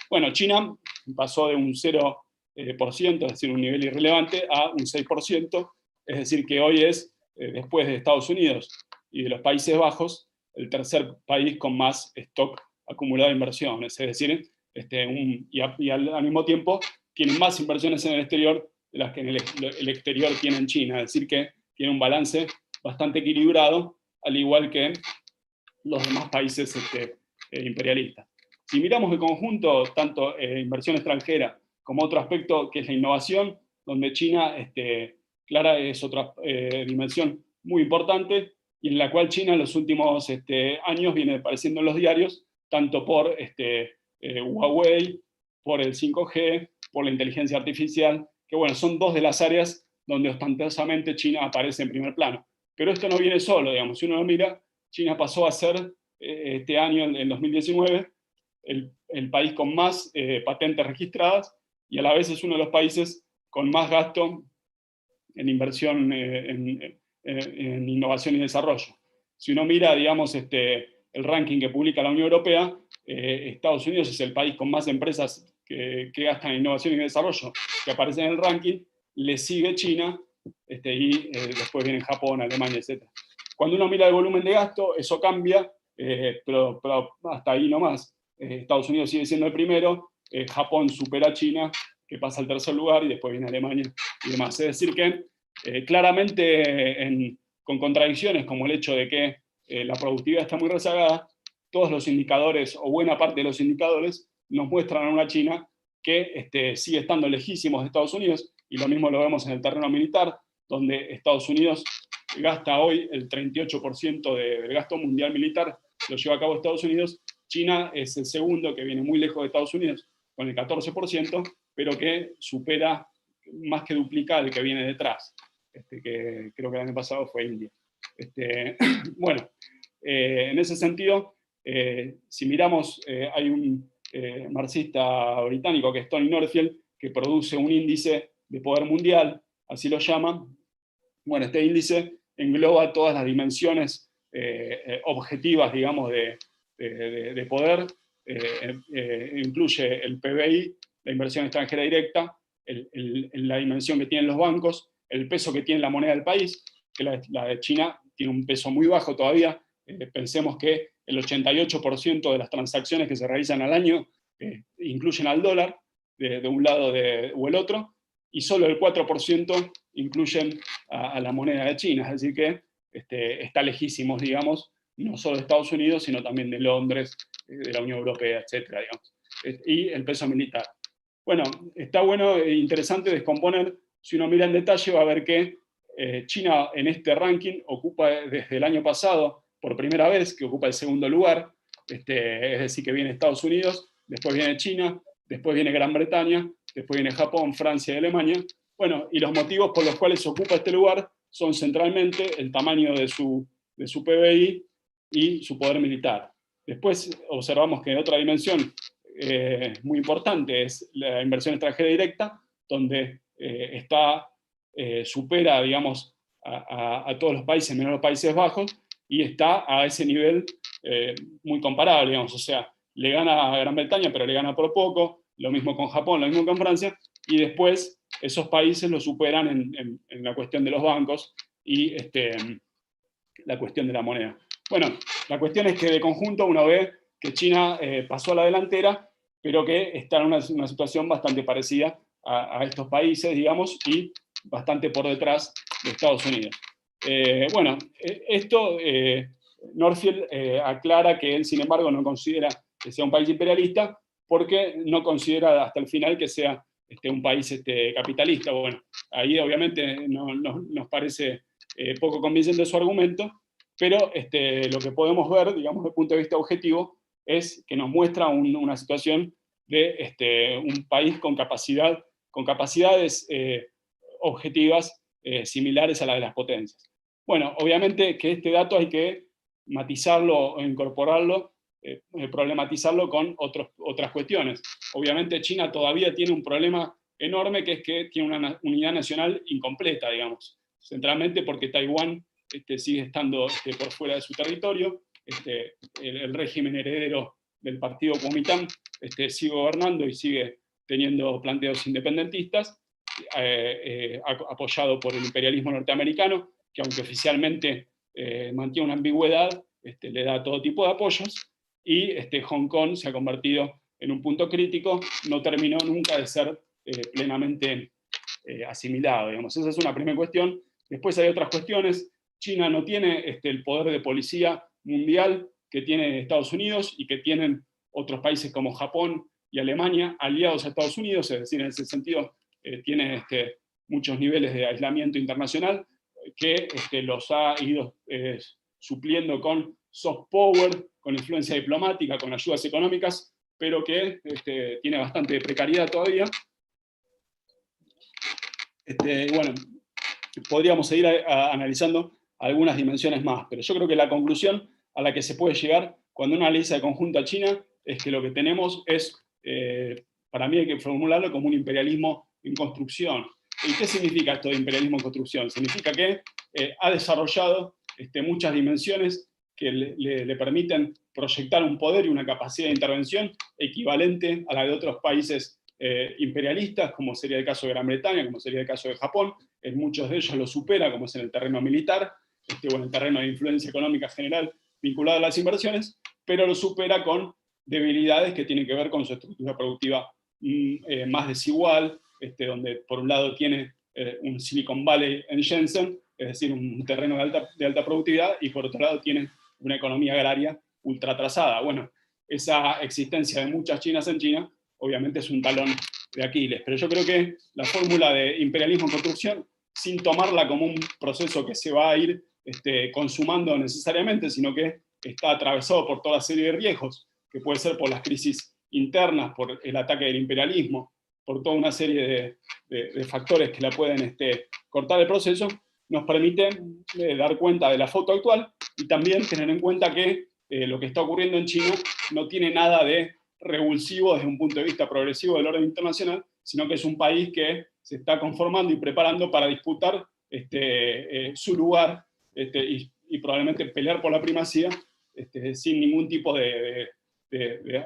Bueno, China pasó de un 0%, es decir, un nivel irrelevante, a un 6%, es decir, que hoy es, después de Estados Unidos y de los Países Bajos, el tercer país con más stock acumulado de inversiones, es decir, y al mismo tiempo tiene más inversiones en el exterior de las que en el exterior tiene en China, es decir, que tiene un balance bastante equilibrado, al igual que los demás países imperialistas. Si miramos el conjunto, tanto inversión extranjera como otro aspecto que es la innovación, donde China, clara, es otra dimensión muy importante, y en la cual China en los últimos años viene apareciendo en los diarios, tanto por Huawei, por el 5G, por la inteligencia artificial, que bueno, son dos de las áreas donde ostentosamente China aparece en primer plano. Pero esto no viene solo, digamos, si uno lo mira, China pasó a ser este año, en 2019, el país con más patentes registradas, y a la vez es uno de los países con más gasto en inversión en innovación y desarrollo. Si uno mira, digamos, el ranking que publica la Unión Europea, Estados Unidos es el país con más empresas que gastan en innovación y desarrollo que aparecen en el ranking, le sigue China, y después viene Japón, Alemania, etc. Cuando uno mira el volumen de gasto, eso cambia, pero hasta ahí nomás. Estados Unidos sigue siendo el primero, Japón supera a China, que pasa al tercer lugar, y después viene Alemania y demás. Es decir que claramente con contradicciones como el hecho de que la productividad está muy rezagada, todos los indicadores, o buena parte de los indicadores, nos muestran a una China que sigue estando lejísimos de Estados Unidos, y lo mismo lo vemos en el terreno militar, donde Estados Unidos gasta hoy el 38% del gasto mundial militar, lo lleva a cabo Estados Unidos. China es el segundo, que viene muy lejos de Estados Unidos, con el 14%, pero que supera, más que duplica, el que viene detrás, que creo que el año pasado fue India. Bueno, en ese sentido, si miramos, hay un marxista británico que es Tony Northfield, que produce un índice de poder mundial, así lo llaman. Bueno, este índice engloba todas las dimensiones objetivas, digamos, de poder, incluye el PBI, la inversión extranjera directa, la dimensión que tienen los bancos, el peso que tiene la moneda del país, que la de China tiene un peso muy bajo todavía. Pensemos que el 88% de las transacciones que se realizan al año incluyen al dólar, de un lado o el otro, y solo el 4% incluyen a la moneda de China, es decir que está lejísimos, digamos, no solo de Estados Unidos, sino también de Londres, de la Unión Europea, etcétera, digamos. Y el peso militar. Bueno, está bueno e interesante descomponer. Si uno mira en detalle, va a ver que China en este ranking ocupa desde el año pasado, por primera vez, que ocupa el segundo lugar, es decir, que viene Estados Unidos, después viene China, después viene Gran Bretaña, después viene Japón, Francia y Alemania. Bueno, y los motivos por los cuales ocupa este lugar son centralmente el tamaño de su PBI y su poder militar. Después observamos que en otra dimensión muy importante es la inversión extranjera directa, donde supera, digamos, a todos los países, menos los Países Bajos, y está a ese nivel muy comparable, digamos, o sea, le gana a Gran Bretaña, pero le gana por poco, lo mismo con Japón, lo mismo con Francia, y después esos países lo superan en la cuestión de los bancos y la cuestión de la moneda. Bueno, la cuestión es que de conjunto uno ve que China pasó a la delantera, pero que está en una situación bastante parecida a estos países, digamos, y bastante por detrás de Estados Unidos. Bueno, Northfield aclara que él, sin embargo, no considera que sea un país imperialista, porque no considera hasta el final que sea un país capitalista. Bueno, ahí obviamente nos parece poco convincente su argumento, pero lo que podemos ver, digamos, desde el punto de vista objetivo, es que nos muestra una situación de un país con capacidades objetivas similares a la de las potencias. Bueno, obviamente que este dato hay que matizarlo o incorporarlo, problematizarlo con otras cuestiones. Obviamente China todavía tiene un problema enorme, que es que tiene una unidad nacional incompleta, digamos, centralmente porque Taiwán sigue estando por fuera de su territorio, el régimen heredero del partido Kuomintang sigue gobernando y sigue teniendo planteos independentistas, apoyado por el imperialismo norteamericano, que aunque oficialmente mantiene una ambigüedad, le da todo tipo de apoyos, y Hong Kong se ha convertido en un punto crítico, no terminó nunca de ser plenamente asimilado, digamos. Esa es una primera cuestión. Después hay otras cuestiones. China no tiene el poder de policía mundial que tiene Estados Unidos y que tienen otros países como Japón y Alemania aliados a Estados Unidos, es decir, en ese sentido tiene muchos niveles de aislamiento internacional que los ha ido supliendo con soft power, con influencia diplomática, con ayudas económicas, pero que tiene bastante precariedad todavía. Bueno, podríamos seguir analizando algunas dimensiones más, pero yo creo que la conclusión a la que se puede llegar cuando uno analiza de conjunto a China es que lo que tenemos es, para mí hay que formularlo como un imperialismo en construcción. ¿Y qué significa esto de imperialismo en construcción? Significa que ha desarrollado muchas dimensiones que le permiten proyectar un poder y una capacidad de intervención equivalente a la de otros países imperialistas, como sería el caso de Gran Bretaña, como sería el caso de Japón. En muchos de ellos lo supera, como es en el terreno militar, o en el terreno de influencia económica general vinculado a las inversiones, pero lo supera con debilidades que tienen que ver con su estructura productiva más desigual, donde por un lado tiene un Silicon Valley en Shenzhen, es decir, un terreno de alta productividad, y por otro lado tiene una economía agraria ultra atrasada. Bueno, esa existencia de muchas Chinas en China obviamente es un talón de Aquiles, pero yo creo que la fórmula de imperialismo en construcción, sin tomarla como un proceso que se va a ir consumando necesariamente, sino que está atravesado por toda serie de riesgos, que puede ser por las crisis internas, por el ataque del imperialismo, por toda una serie de factores que la pueden cortar el proceso, nos permite dar cuenta de la foto actual y también tener en cuenta que lo que está ocurriendo en China no tiene nada de revulsivo desde un punto de vista progresivo del orden internacional, sino que es un país que se está conformando y preparando para disputar su lugar y probablemente pelear por la primacía sin ningún tipo de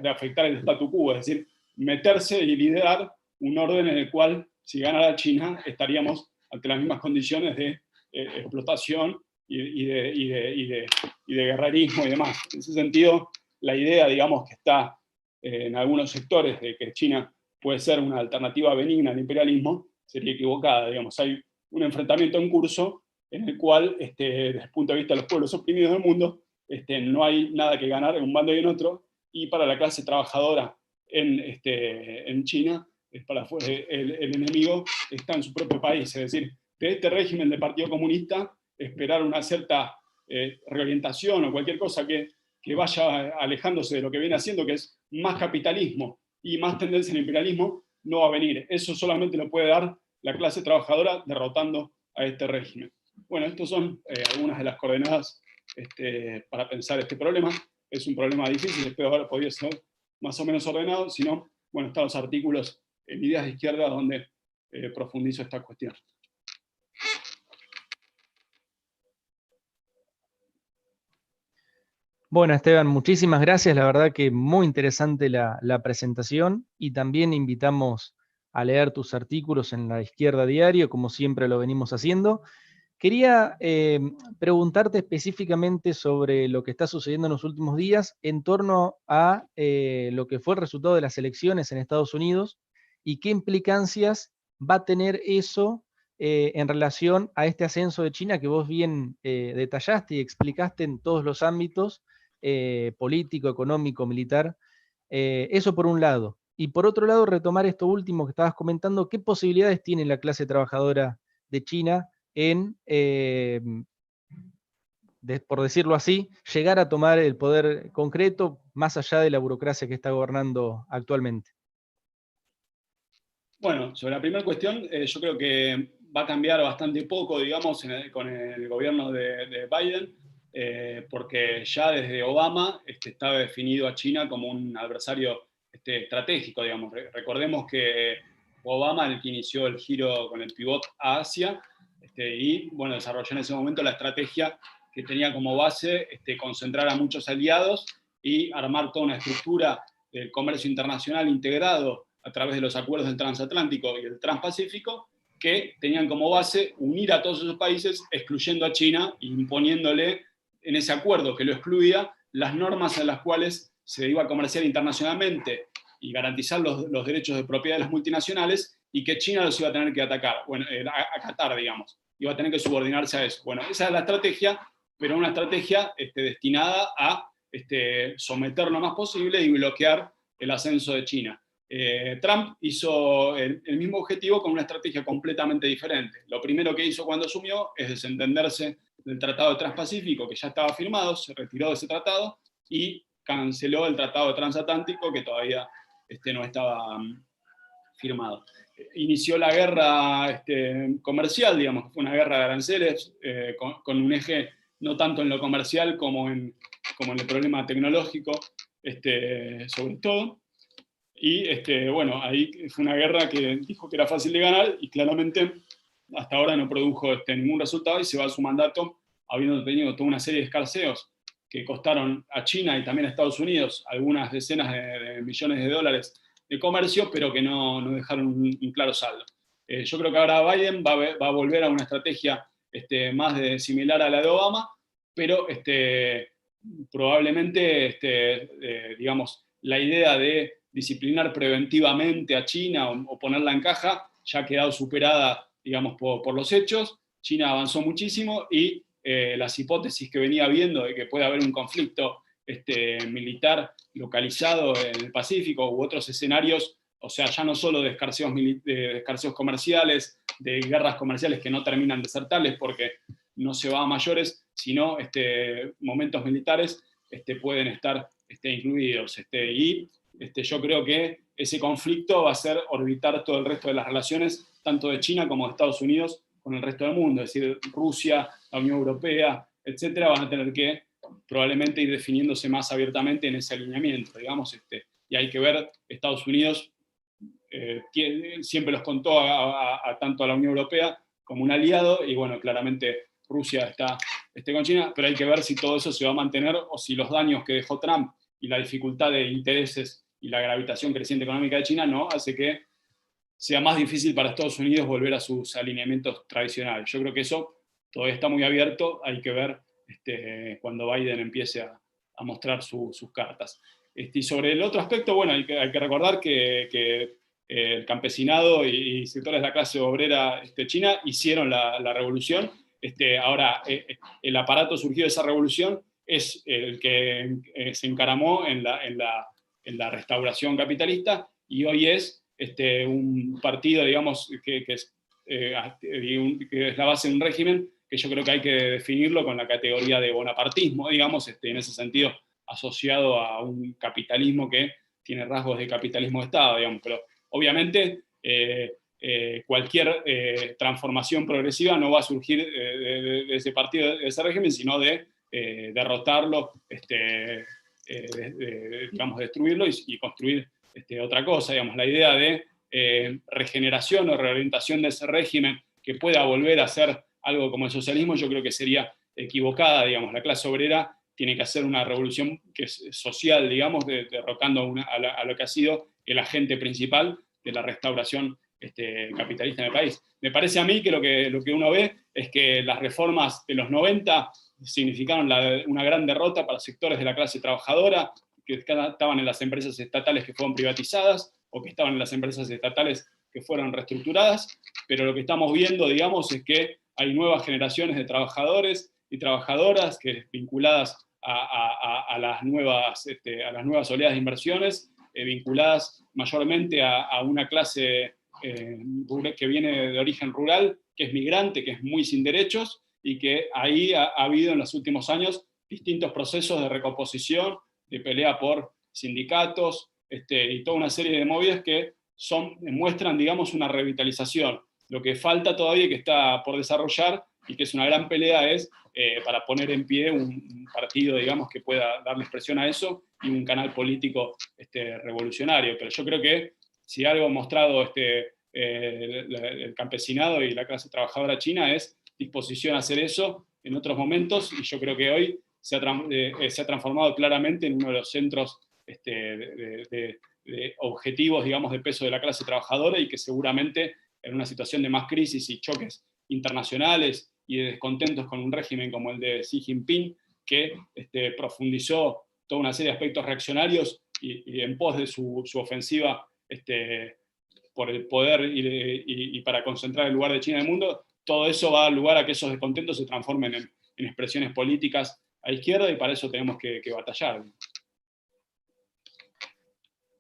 afectar el statu quo, es decir, meterse y liderar un orden en el cual, si ganara China, estaríamos ante las mismas condiciones de explotación y de guerrerismo y demás. En ese sentido, la idea, digamos, que está en algunos sectores de que China puede ser una alternativa benigna al imperialismo, sería equivocada. Digamos, hay un enfrentamiento en curso en el cual, desde el punto de vista de los pueblos oprimidos del mundo, no hay nada que ganar en un bando y en otro, y para la clase trabajadora en China, el enemigo está en su propio país. Es decir, de este régimen del Partido Comunista, esperar una cierta reorientación o cualquier cosa que vaya alejándose de lo que viene haciendo, que es más capitalismo y más tendencia al imperialismo, no va a venir. Eso solamente lo puede dar la clase trabajadora derrotando a este régimen. Bueno, estas son algunas de las coordenadas para pensar este problema. Es un problema difícil, espero haber podido ser más o menos ordenado, sino, bueno, están los artículos en Ideas de Izquierda donde profundizo esta cuestión. Bueno, Esteban, muchísimas gracias. La verdad que muy interesante la presentación, y también invitamos a leer tus artículos en La Izquierda Diario, como siempre lo venimos haciendo. Quería preguntarte específicamente sobre lo que está sucediendo en los últimos días en torno a lo que fue el resultado de las elecciones en Estados Unidos y qué implicancias va a tener eso en relación a este ascenso de China que vos bien detallaste y explicaste en todos los ámbitos, político, económico, militar. Eso por un lado. Y por otro lado, retomar esto último que estabas comentando, ¿qué posibilidades tiene la clase trabajadora de China en, por decirlo así, llegar a tomar el poder concreto más allá de la burocracia que está gobernando actualmente? Bueno, sobre la primera cuestión, yo creo que va a cambiar bastante poco, digamos, con el gobierno de Biden, porque ya desde Obama estaba definido a China como un adversario estratégico, digamos. Recordemos que Obama, el que inició el giro con el pivot a Asia, y bueno, desarrolló en ese momento la estrategia que tenía como base concentrar a muchos aliados y armar toda una estructura del comercio internacional integrado a través de los acuerdos del transatlántico y el transpacífico, que tenían como base unir a todos esos países, excluyendo a China e imponiéndole en ese acuerdo que lo excluía las normas en las cuales se iba a comerciar internacionalmente y garantizar los derechos de propiedad de las multinacionales, y que China los iba a tener que atacar, bueno, acatar, digamos, iba a tener que subordinarse a eso. Bueno, esa es la estrategia, pero una estrategia destinada a someter lo más posible y bloquear el ascenso de China. Trump hizo el mismo objetivo con una estrategia completamente diferente. Lo primero que hizo cuando asumió es desentenderse del Tratado de Transpacífico, que ya estaba firmado, se retiró de ese tratado y canceló el Tratado Transatlántico, que todavía no estaba firmado. Inició la guerra comercial, digamos, fue una guerra de aranceles, con un eje no tanto en lo comercial como en el problema tecnológico, sobre todo. Y bueno, ahí fue una guerra que dijo que era fácil de ganar y claramente hasta ahora no produjo ningún resultado, y se va a su mandato habiendo tenido toda una serie de escarceos que costaron a China y también a Estados Unidos algunas decenas de millones de dólares de comercio, pero que no dejaron un claro saldo. Yo creo que ahora Biden va a volver a una estrategia más similar a la de Obama, pero probablemente, digamos, la idea de disciplinar preventivamente a China o ponerla en caja ya ha quedado superada, digamos, por los hechos. China avanzó muchísimo y las hipótesis que venía viendo de que puede haber un conflicto militar localizado en el Pacífico u otros escenarios, o sea, ya no solo de escarceos comerciales, de guerras comerciales que no terminan de ser tales porque no se va a mayores, sino momentos militares pueden estar incluidos. Y yo creo que ese conflicto va a hacer orbitar todo el resto de las relaciones, tanto de China como de Estados Unidos, con el resto del mundo. Es decir, Rusia, la Unión Europea, etcétera, van a tener que probablemente ir definiéndose más abiertamente en ese alineamiento, digamos. Y hay que ver, Estados Unidos siempre los contó tanto a la Unión Europea como un aliado, y bueno, claramente Rusia está con China, pero hay que ver si todo eso se va a mantener o si los daños que dejó Trump y la dificultad de intereses y la gravitación creciente económica de China no hace que sea más difícil para Estados Unidos volver a sus alineamientos tradicionales. Yo creo que eso todavía está muy abierto, hay que ver cuando Biden empiece a mostrar sus cartas. Y sobre el otro aspecto, bueno, hay que recordar que el campesinado y sectores de la clase obrera china hicieron la revolución. Ahora, el aparato surgido de esa revolución es el que se encaramó en la restauración capitalista, y hoy es un partido, digamos, que es la base de un régimen que yo creo que hay que definirlo con la categoría de bonapartismo, digamos, en ese sentido, asociado a un capitalismo que tiene rasgos de capitalismo de Estado, digamos, pero obviamente cualquier transformación progresiva no va a surgir de ese partido, de ese régimen, sino de derrotarlo digamos, destruirlo y construir otra cosa. Digamos, la idea de regeneración o reorientación de ese régimen que pueda volver a ser algo como el socialismo, yo creo que sería equivocada. Digamos, la clase obrera tiene que hacer una revolución que es social, digamos, derrocando a lo que ha sido el agente principal de la restauración capitalista en el país. Me parece a mí que lo que uno ve es que las reformas de los 90 significaron una gran derrota para sectores de la clase trabajadora que estaban en las empresas estatales que fueron privatizadas o que estaban en las empresas estatales que fueron reestructuradas, pero lo que estamos viendo, digamos, es que hay nuevas generaciones de trabajadores y trabajadoras que vinculadas a las nuevas oleadas de inversiones, vinculadas mayormente a una clase que viene de origen rural, que es migrante, que es muy sin derechos, y que ahí ha habido en los últimos años distintos procesos de recomposición, de pelea por sindicatos, y toda una serie de movidas que muestran, digamos, una revitalización. Lo que falta todavía y que está por desarrollar, y que es una gran pelea, es para poner en pie un partido, digamos, que pueda darle expresión a eso, y un canal político revolucionario. Pero yo creo que si algo ha mostrado el campesinado y la clase trabajadora china es disposición a hacer eso en otros momentos, y yo creo que hoy se ha transformado claramente en uno de los centros de objetivos, digamos, de peso de la clase trabajadora, y que seguramente en una situación de más crisis y choques internacionales y de descontentos con un régimen como el de Xi Jinping, que profundizó toda una serie de aspectos reaccionarios y en pos de su ofensiva por el poder y para concentrar el lugar de China en el mundo, todo eso va a dar lugar a que esos descontentos se transformen en expresiones políticas a izquierda, y para eso tenemos que batallar.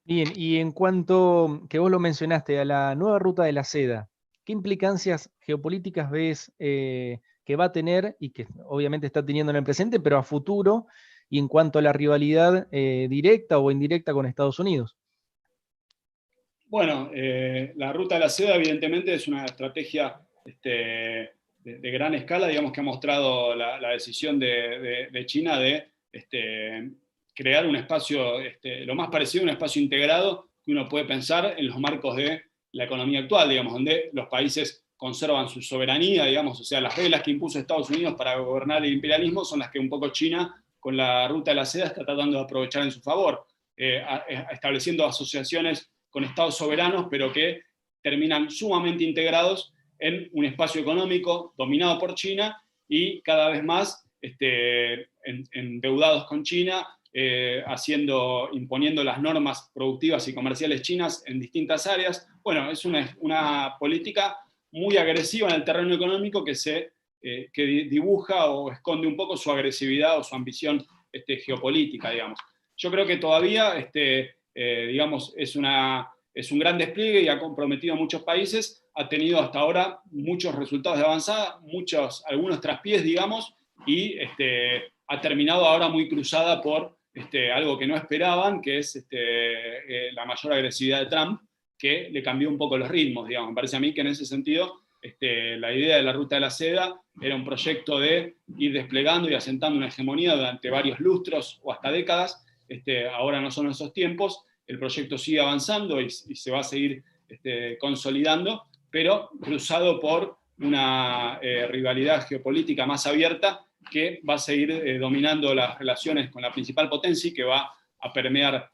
Bien, y en cuanto, que vos lo mencionaste, a la nueva ruta de la seda, ¿qué implicancias geopolíticas ves que va a tener, y que obviamente está teniendo en el presente, pero a futuro, y en cuanto a la rivalidad directa o indirecta con Estados Unidos? Bueno, la ruta de la seda evidentemente es una estrategia de gran escala, digamos, que ha mostrado la decisión de China de crear un espacio, lo más parecido a un espacio integrado que uno puede pensar en los marcos de la economía actual, digamos, donde los países conservan su soberanía, digamos, o sea, las reglas que impuso Estados Unidos para gobernar el imperialismo son las que un poco China, con la ruta de la seda, está tratando de aprovechar en su favor, estableciendo asociaciones con estados soberanos, pero que terminan sumamente integrados en un espacio económico dominado por China y cada vez más endeudados con China, imponiendo las normas productivas y comerciales chinas en distintas áreas. Bueno, es una política muy agresiva en el terreno económico que dibuja o esconde un poco su agresividad o su ambición geopolítica, digamos. Yo creo que todavía digamos, es un gran despliegue y ha comprometido a muchos países, ha tenido hasta ahora muchos resultados de avanzada, algunos traspiés, digamos, y ha terminado ahora muy cruzada por algo que no esperaban, que es la mayor agresividad de Trump, que le cambió un poco los ritmos, digamos. Me parece a mí que en ese sentido la idea de la ruta de la seda era un proyecto de ir desplegando y asentando una hegemonía durante varios lustros o hasta décadas. Ahora no son esos tiempos, el proyecto sigue avanzando y se va a seguir consolidando, pero cruzado por una rivalidad geopolítica más abierta que va a seguir dominando las relaciones con la principal potencia y que va a permear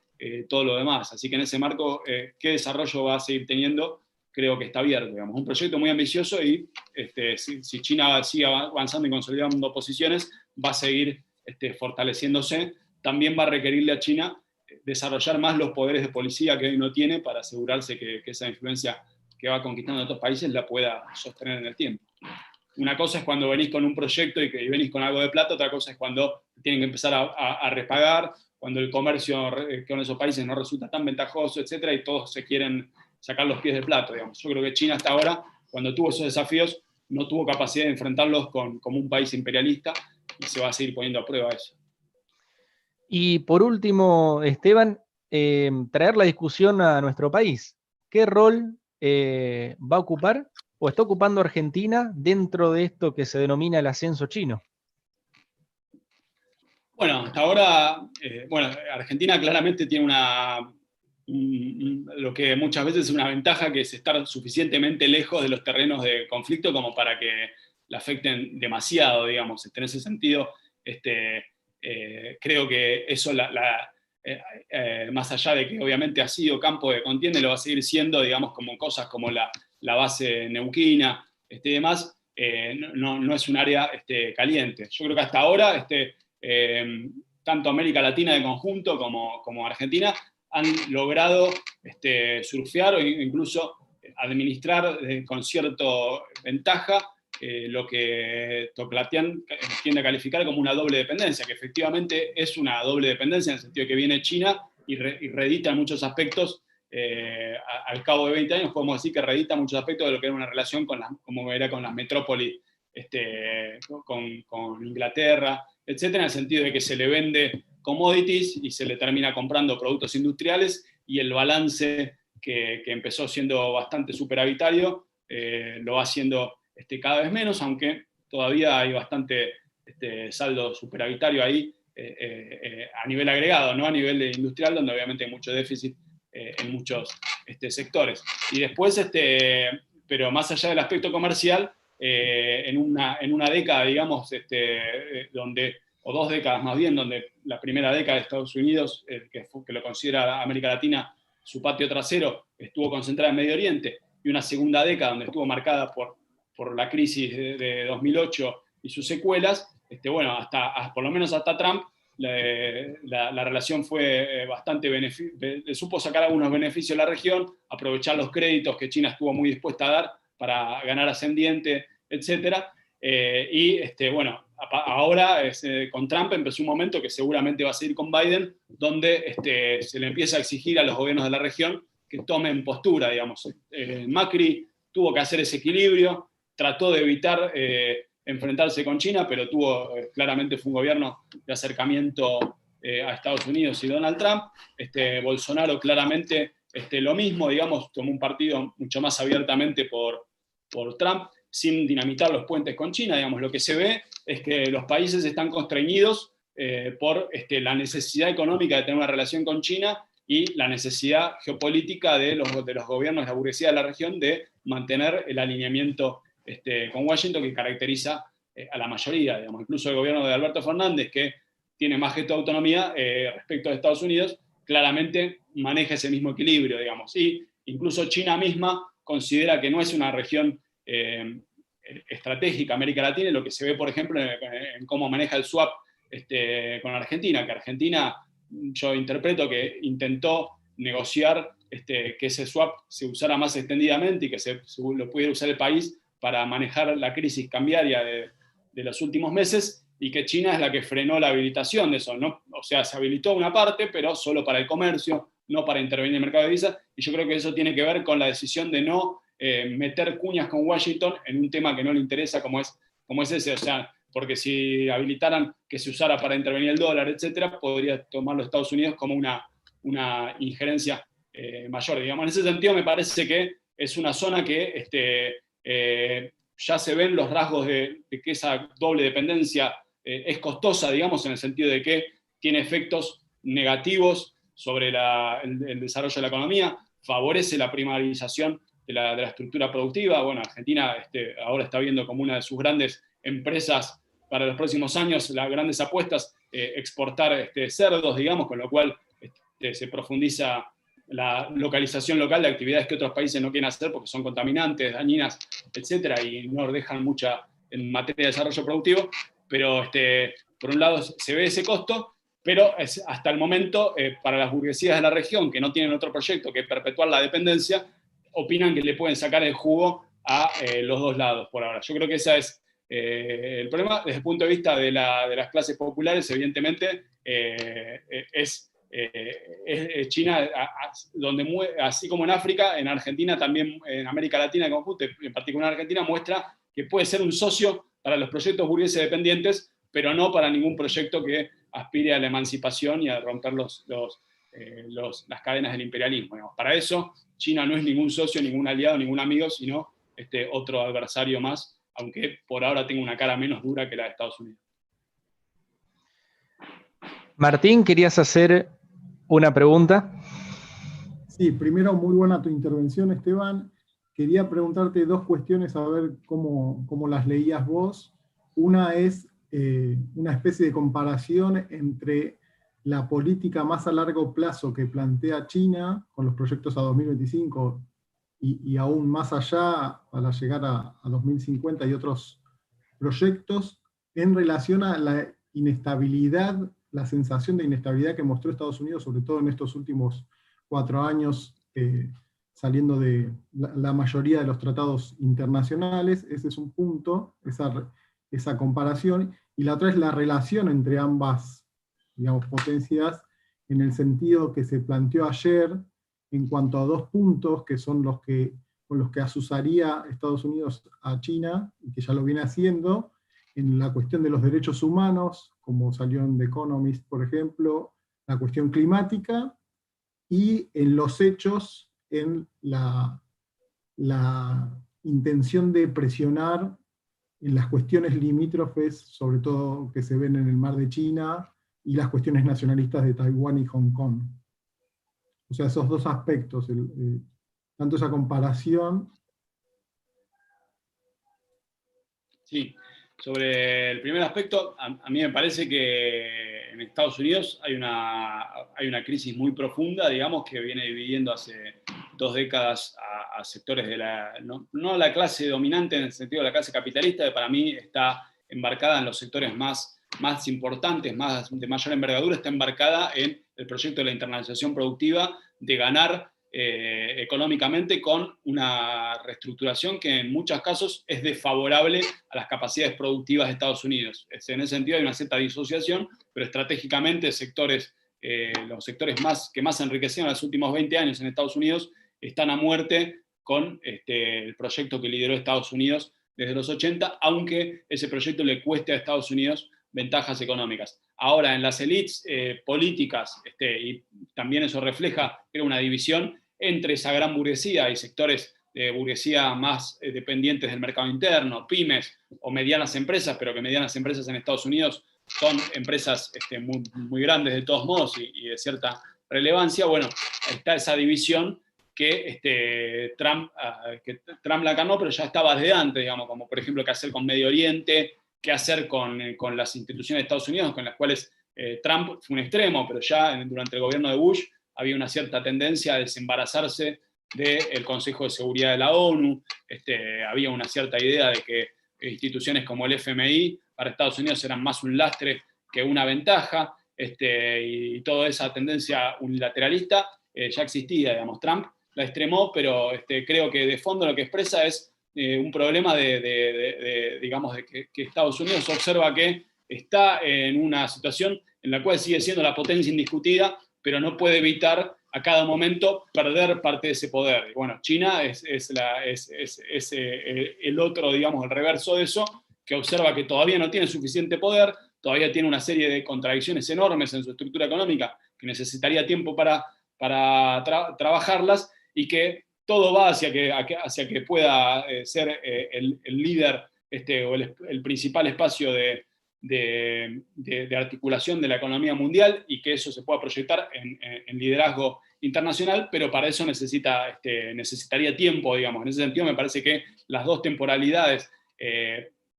todo lo demás. Así que en ese marco, ¿qué desarrollo va a seguir teniendo? Creo que está abierto, digamos. Un proyecto muy ambicioso y si China sigue avanzando y consolidando posiciones, va a seguir fortaleciéndose. También va a requerirle a China desarrollar más los poderes de policía que hoy no tiene para asegurarse que esa influencia que va conquistando en otros países la pueda sostener en el tiempo. Una cosa es cuando venís con un proyecto y venís con algo de plata, otra cosa es cuando tienen que empezar a repagar, cuando el comercio con esos países no resulta tan ventajoso, etcétera, y todos se quieren sacar los pies del plato, digamos. Yo creo que China hasta ahora, cuando tuvo esos desafíos, no tuvo capacidad de enfrentarlos como un país imperialista, y se va a seguir poniendo a prueba eso. Y por último, Esteban, traer la discusión a nuestro país. ¿Qué rol va a ocupar o está ocupando Argentina dentro de esto que se denomina el ascenso chino? Bueno, hasta ahora, Argentina claramente tiene lo que muchas veces es una ventaja, que es estar suficientemente lejos de los terrenos de conflicto como para que le afecten demasiado, digamos. En ese sentido, creo que eso, más allá de que obviamente ha sido campo de contienda, lo va a seguir siendo, digamos, como cosas como la base neuquina y demás, no es un área caliente. Yo creo que hasta ahora, tanto América Latina de conjunto como Argentina han logrado surfear o incluso administrar con cierta ventaja lo que Toclatian tiende a calificar como una doble dependencia, que efectivamente es una doble dependencia en el sentido que viene China y reedita en muchos aspectos. Al cabo de 20 años podemos decir que reedita muchos aspectos de lo que era una relación como era con las metrópolis, con Inglaterra, etcétera, en el sentido de que se le vende commodities y se le termina comprando productos industriales, y el balance que empezó siendo bastante superavitario lo va haciendo cada vez menos, aunque todavía hay bastante saldo superavitario ahí a nivel agregado, no a nivel industrial, donde obviamente hay mucho déficit en muchos sectores. Y después, pero más allá del aspecto comercial, en una década, digamos, o 2 décadas más bien, donde la primera década de Estados Unidos, que lo considera América Latina su patio trasero, estuvo concentrada en Medio Oriente, y una segunda década donde estuvo marcada por la crisis de 2008 y sus secuelas, por lo menos hasta Trump, la relación fue bastante supo sacar algunos beneficios a la región, aprovechar los créditos que China estuvo muy dispuesta a dar para ganar ascendiente, etcétera. Ahora con Trump empezó un momento que seguramente va a seguir con Biden, donde se le empieza a exigir a los gobiernos de la región que tomen postura, digamos. Macri tuvo que hacer ese equilibrio, trató de evitar enfrentarse con China, pero claramente fue un gobierno de acercamiento a Estados Unidos y Donald Trump. Bolsonaro claramente lo mismo, digamos, tomó un partido mucho más abiertamente por Trump, sin dinamitar los puentes con China. Digamos, lo que se ve es que los países están constreñidos por la necesidad económica de tener una relación con China y la necesidad geopolítica de los gobiernos de la burguesía de la región de mantener el alineamiento con Washington, que caracteriza a la mayoría. Digamos. Incluso el gobierno de Alberto Fernández, que tiene más gesto de autonomía respecto de Estados Unidos, claramente maneja ese mismo equilibrio, digamos. Y incluso China misma considera que no es una región estratégica América Latina, y lo que se ve, por ejemplo, en cómo maneja el swap con Argentina, que Argentina, yo interpreto que intentó negociar que ese swap se usara más extendidamente y que lo pudiera usar el país para manejar la crisis cambiaria de los últimos meses, y que China es la que frenó la habilitación de eso, ¿no? O sea, se habilitó una parte, pero solo para el comercio, no para intervenir en el mercado de divisas, y yo creo que eso tiene que ver con la decisión de no meter cuñas con Washington en un tema que no le interesa como es ese. O sea, porque si habilitaran que se usara para intervenir el dólar, etcétera, podría tomarlo Estados Unidos como una injerencia mayor. Digamos, en ese sentido me parece que es una zona que ya se ven los rasgos de que esa doble dependencia es costosa, digamos, en el sentido de que tiene efectos negativos sobre el desarrollo de la economía, favorece la primarización de la estructura productiva. Bueno, Argentina ahora está viendo como una de sus grandes empresas para los próximos años, las grandes apuestas, exportar cerdos, digamos, con lo cual se profundiza la localización local de actividades que otros países no quieren hacer porque son contaminantes, dañinas, etcétera, y no dejan mucha en materia de desarrollo productivo. Pero por un lado se ve ese costo, pero hasta el momento, para las burguesías de la región que no tienen otro proyecto que perpetuar la dependencia, opinan que le pueden sacar el jugo a los dos lados por ahora. Yo creo que ese es el problema. Desde el punto de vista de las clases populares, evidentemente, es China, así como en África, en Argentina, también en América Latina en conjunto, en particular en Argentina, muestra que puede ser un socio para los proyectos burgueses dependientes, pero no para ningún proyecto que aspire a la emancipación y a romper las cadenas del imperialismo. Digamos. Para eso, China no es ningún socio, ningún aliado, ningún amigo, sino otro adversario más, aunque por ahora tenga una cara menos dura que la de Estados Unidos. Martín, ¿querías hacer una pregunta? Sí, primero, muy buena tu intervención, Esteban. Quería preguntarte dos cuestiones, a ver cómo las leías vos. Una es una especie de comparación entre la política más a largo plazo que plantea China con los proyectos a 2025 y aún más allá para llegar a 2050 y otros proyectos en relación a la inestabilidad, la sensación de inestabilidad que mostró Estados Unidos, sobre todo en estos últimos 4 años, saliendo de la mayoría de los tratados internacionales. Ese es un punto, esa comparación. Y la otra es la relación entre ambas, digamos, potencias, en el sentido que se planteó ayer en cuanto a dos puntos que son con los que asusaría Estados Unidos a China, y que ya lo viene haciendo, en la cuestión de los derechos humanos, como salió en The Economist, por ejemplo, la cuestión climática, y en los hechos, en la intención de presionar en las cuestiones limítrofes, sobre todo que se ven en el mar de China, y las cuestiones nacionalistas de Taiwán y Hong Kong. O sea, esos dos aspectos, tanto esa comparación. Sí, sobre el primer aspecto, a mí me parece que en Estados Unidos hay una crisis muy profunda, digamos, que viene dividiendo hace 2 décadas a sectores de no la clase dominante en el sentido de la clase capitalista, que para mí está embarcada en los sectores más importantes, de mayor envergadura, está embarcada en el proyecto de la internacionalización productiva, de ganar económicamente con una reestructuración que en muchos casos es desfavorable a las capacidades productivas de Estados Unidos. En ese sentido hay una cierta disociación, pero estratégicamente los sectores que más se enriquecieron en los últimos 20 años en Estados Unidos están a muerte con el proyecto que lideró Estados Unidos desde los 80, aunque ese proyecto le cueste a Estados Unidos ventajas económicas. Ahora, en las élites políticas, y también eso refleja una división entre esa gran burguesía y sectores de burguesía más dependientes del mercado interno, pymes o medianas empresas, pero que medianas empresas en Estados Unidos son empresas muy, muy grandes de todos modos y de cierta relevancia. Bueno, está esa división que Trump la ganó, pero ya estaba desde antes, digamos, como por ejemplo qué hacer con Medio Oriente, qué hacer con las instituciones de Estados Unidos, con las cuales Trump fue un extremo, pero ya durante el gobierno de Bush había una cierta tendencia a desembarazarse del Consejo de Seguridad de la ONU, había una cierta idea de que instituciones como el FMI para Estados Unidos eran más un lastre que una ventaja, y toda esa tendencia unilateralista ya existía, digamos. Trump la extremó, pero creo que de fondo lo que expresa es un problema digamos, de que Estados Unidos observa que está en una situación en la cual sigue siendo la potencia indiscutida, pero no puede evitar a cada momento perder parte de ese poder. Y bueno, China es el otro, digamos, el reverso de eso, que observa que todavía no tiene suficiente poder, todavía tiene una serie de contradicciones enormes en su estructura económica, que necesitaría tiempo para trabajarlas, y que todo va hacia que pueda ser el líder o el principal espacio de articulación de la economía mundial, y que eso se pueda proyectar en liderazgo internacional, pero para eso necesitaría tiempo, digamos. En ese sentido me parece que las dos temporalidades,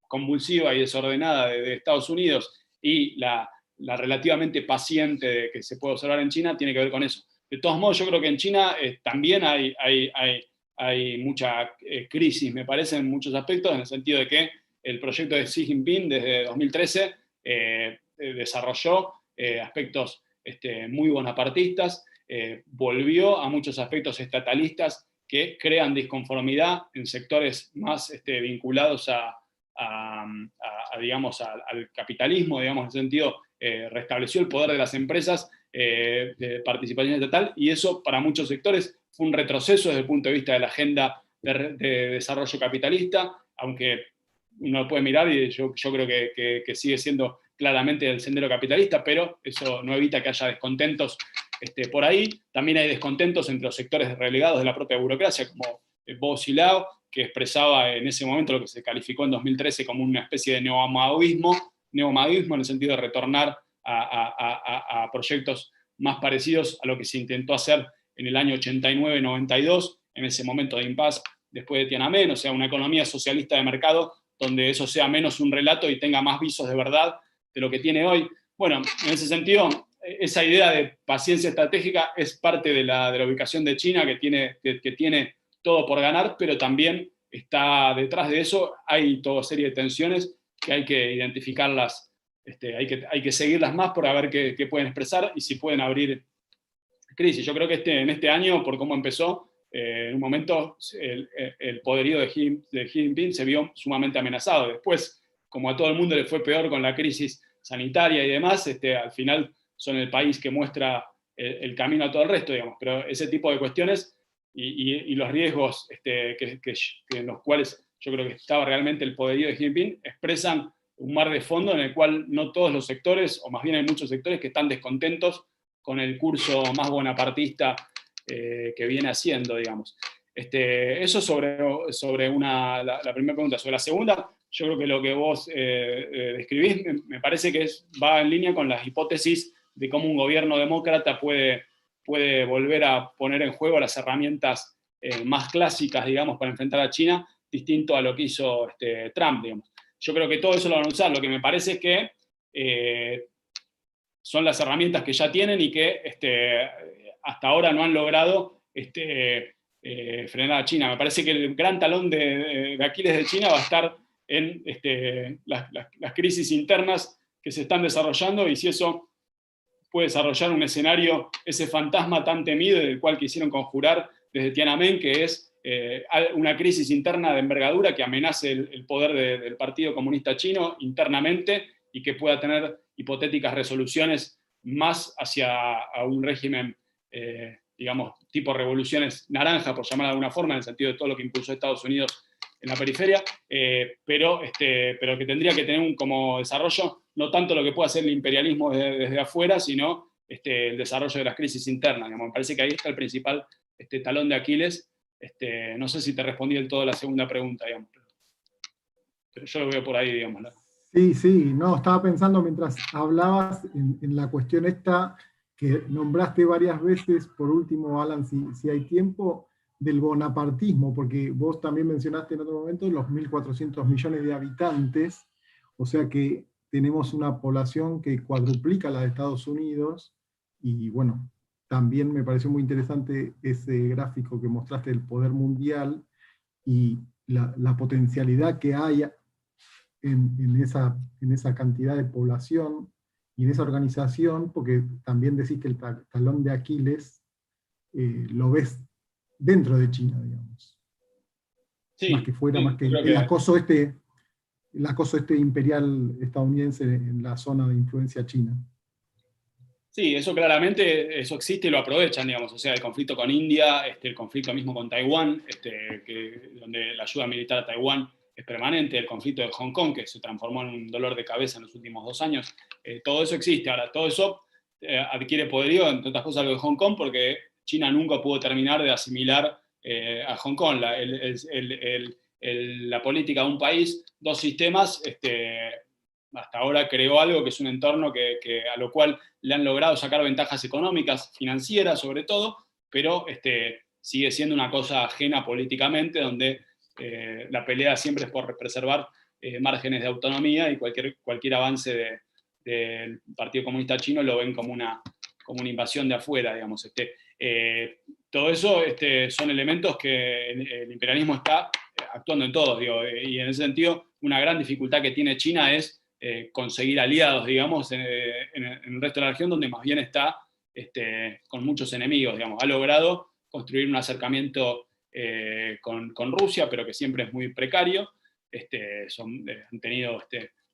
convulsiva y desordenada de Estados Unidos, y la relativamente paciente que se puede observar en China, tiene que ver con eso. De todos modos, yo creo que en China también hay mucha crisis, me parece, en muchos aspectos, en el sentido de que el proyecto de Xi Jinping desde 2013 desarrolló aspectos muy bonapartistas, volvió a muchos aspectos estatalistas que crean disconformidad en sectores más vinculados digamos, al capitalismo, digamos, en el sentido, restableció el poder de las empresas de participación estatal, y eso para muchos sectores fue un retroceso desde el punto de vista de la agenda de desarrollo capitalista, aunque uno puede mirar y yo creo que sigue siendo claramente el sendero capitalista, pero eso no evita que haya descontentos por ahí. También hay descontentos entre los sectores relegados de la propia burocracia, como Bo Xilai, que expresaba en ese momento lo que se calificó en 2013 como una especie de neomaoísmo en el sentido de retornar a proyectos más parecidos a lo que se intentó hacer en el año 89-92, en ese momento de impasse después de Tiananmen, o sea, una economía socialista de mercado, donde eso sea menos un relato y tenga más visos de verdad de lo que tiene hoy. Bueno, en ese sentido, esa idea de paciencia estratégica es parte de la ubicación de China, que tiene todo por ganar, pero también está detrás de eso, hay toda serie de tensiones que hay que identificarlas, hay que seguirlas más por ver qué pueden expresar y si pueden abrir crisis. Yo creo que en este año, por cómo empezó, en un momento el poderío de Xi Jinping se vio sumamente amenazado. Después, como a todo el mundo le fue peor con la crisis sanitaria y demás, al final son el país que muestra el camino a todo el resto, digamos. Pero ese tipo de cuestiones y los riesgos en los cuales yo creo que estaba realmente el poderío de Xi Jinping expresan un mar de fondo en el cual no todos los sectores, o más bien hay muchos sectores que están descontentos con el curso más bonapartista que viene haciendo, digamos. Eso sobre la primera pregunta. Sobre la segunda, yo creo que lo que vos describís me parece que va en línea con las hipótesis de cómo un gobierno demócrata puede volver a poner en juego las herramientas más clásicas, digamos, para enfrentar a China, distinto a lo que hizo Trump, digamos. Yo creo que todo eso lo van a usar. Lo que me parece es que son las herramientas que ya tienen y que hasta ahora no han logrado frenar a China. Me parece que el gran talón de Aquiles de China va a estar en las crisis internas que se están desarrollando, y si eso puede desarrollar un escenario, ese fantasma tan temido del cual quisieron conjurar desde Tiananmen, que es una crisis interna de envergadura que amenace el poder del Partido Comunista Chino internamente y que pueda tener hipotéticas resoluciones más hacia un régimen, digamos, tipo revoluciones naranja, por llamar de alguna forma, en el sentido de todo lo que impulsó Estados Unidos en la periferia, pero que tendría que tener como desarrollo no tanto lo que puede hacer el imperialismo desde afuera, sino el desarrollo de las crisis internas. Digamos. Me parece que ahí está el principal talón de Aquiles. No sé si te respondí del todo la segunda pregunta, digamos, pero yo lo veo por ahí, digamos, ¿no? Sí, no, estaba pensando mientras hablabas en la cuestión esta que nombraste varias veces, por último, Alan, si hay tiempo, del bonapartismo, porque vos también mencionaste en otro momento los 1.400 millones de habitantes, o sea que tenemos una población que cuadruplica la de Estados Unidos, y bueno, también me pareció muy interesante ese gráfico que mostraste del poder mundial y la potencialidad que hay en esa cantidad de población y en esa organización, porque también decís que el talón de Aquiles lo ves dentro de China, digamos. Sí, más que fuera, sí, más que el acoso imperial estadounidense en la zona de influencia china. Sí, eso claramente, eso existe y lo aprovechan, digamos, o sea, el conflicto con India, el conflicto mismo con Taiwán, donde la ayuda militar a Taiwán es permanente, el conflicto de Hong Kong, que se transformó en un dolor de cabeza en los últimos 2 años, todo eso existe. Ahora, todo eso adquiere poderío, entre otras cosas, lo de Hong Kong, porque China nunca pudo terminar de asimilar a Hong Kong. La política de un país, 2 sistemas, hasta ahora creó algo que es un entorno a lo cual le han logrado sacar ventajas económicas, financieras sobre todo, pero sigue siendo una cosa ajena políticamente, donde la pelea siempre es por preservar márgenes de autonomía, y cualquier avance del Partido Comunista Chino lo ven como una invasión de afuera, digamos. Todo eso son elementos que el imperialismo está actuando en todos, digo, y en ese sentido una gran dificultad que tiene China es conseguir aliados, digamos, en el resto de la región, donde más bien está con muchos enemigos, digamos. Ha logrado construir un acercamiento con Rusia, pero que siempre es muy precario. Han tenido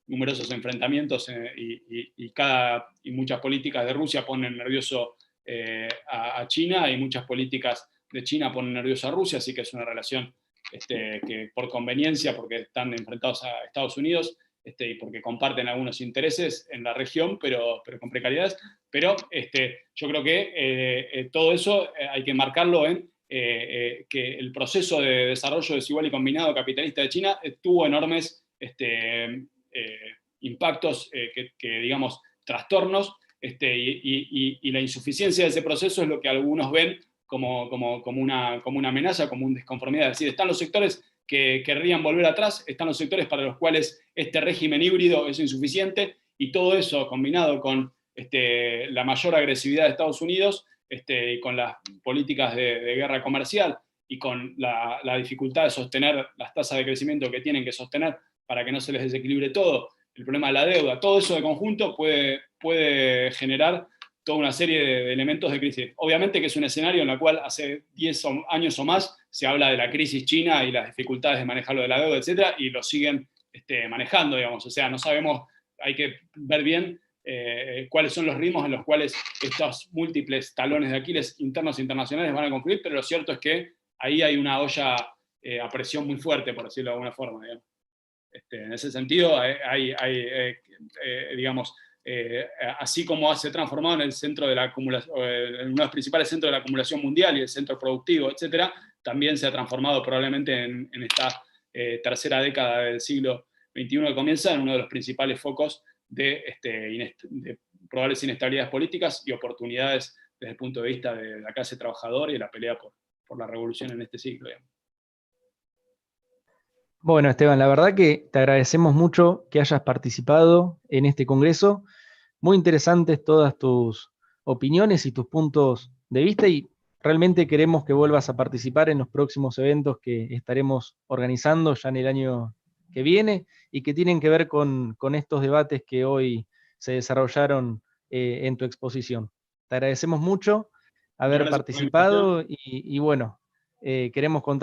numerosos enfrentamientos y muchas políticas de Rusia ponen nervioso a China, y muchas políticas de China ponen nervioso a Rusia, así que es una relación que por conveniencia, porque están enfrentados a Estados Unidos, y porque comparten algunos intereses en la región, pero con precariedades. Pero yo creo que todo eso hay que marcarlo en que el proceso de desarrollo desigual y combinado capitalista de China tuvo enormes impactos que, digamos, trastornos, y la insuficiencia de ese proceso es lo que algunos ven como una amenaza, como una disconformidad. Es decir, están los sectores que querrían volver atrás, están los sectores para los cuales este régimen híbrido es insuficiente, y todo eso combinado con la mayor agresividad de Estados Unidos, y con las políticas de guerra comercial, y con la dificultad de sostener las tasas de crecimiento que tienen que sostener para que no se les desequilibre todo, el problema de la deuda, todo eso de conjunto puede generar toda una serie de elementos de crisis. Obviamente que es un escenario en el cual hace 10 años o más se habla de la crisis china y las dificultades de manejarlo de la deuda, etcétera, y lo siguen manejando, digamos. O sea, no sabemos, hay que ver bien cuáles son los ritmos en los cuales estos múltiples talones de Aquiles internos e internacionales van a confluir, pero lo cierto es que ahí hay una olla a presión muy fuerte, por decirlo de alguna forma, digamos. En ese sentido, digamos, así como se ha transformado en el centro de la acumulación, en uno de los principales centros de la acumulación mundial y el centro productivo, etcétera, también se ha transformado probablemente en esta tercera década del siglo XXI que comienza en uno de los principales focos de probables inestabilidades políticas y oportunidades desde el punto de vista de la clase trabajadora y de la pelea por la revolución en este siglo, digamos. Bueno, Esteban, la verdad que te agradecemos mucho que hayas participado en este congreso. Muy interesantes todas tus opiniones y tus puntos de vista, y realmente queremos que vuelvas a participar en los próximos eventos que estaremos organizando ya en el año que viene y que tienen que ver con estos debates que hoy se desarrollaron en tu exposición. Te agradecemos mucho haber participado y bueno, queremos contar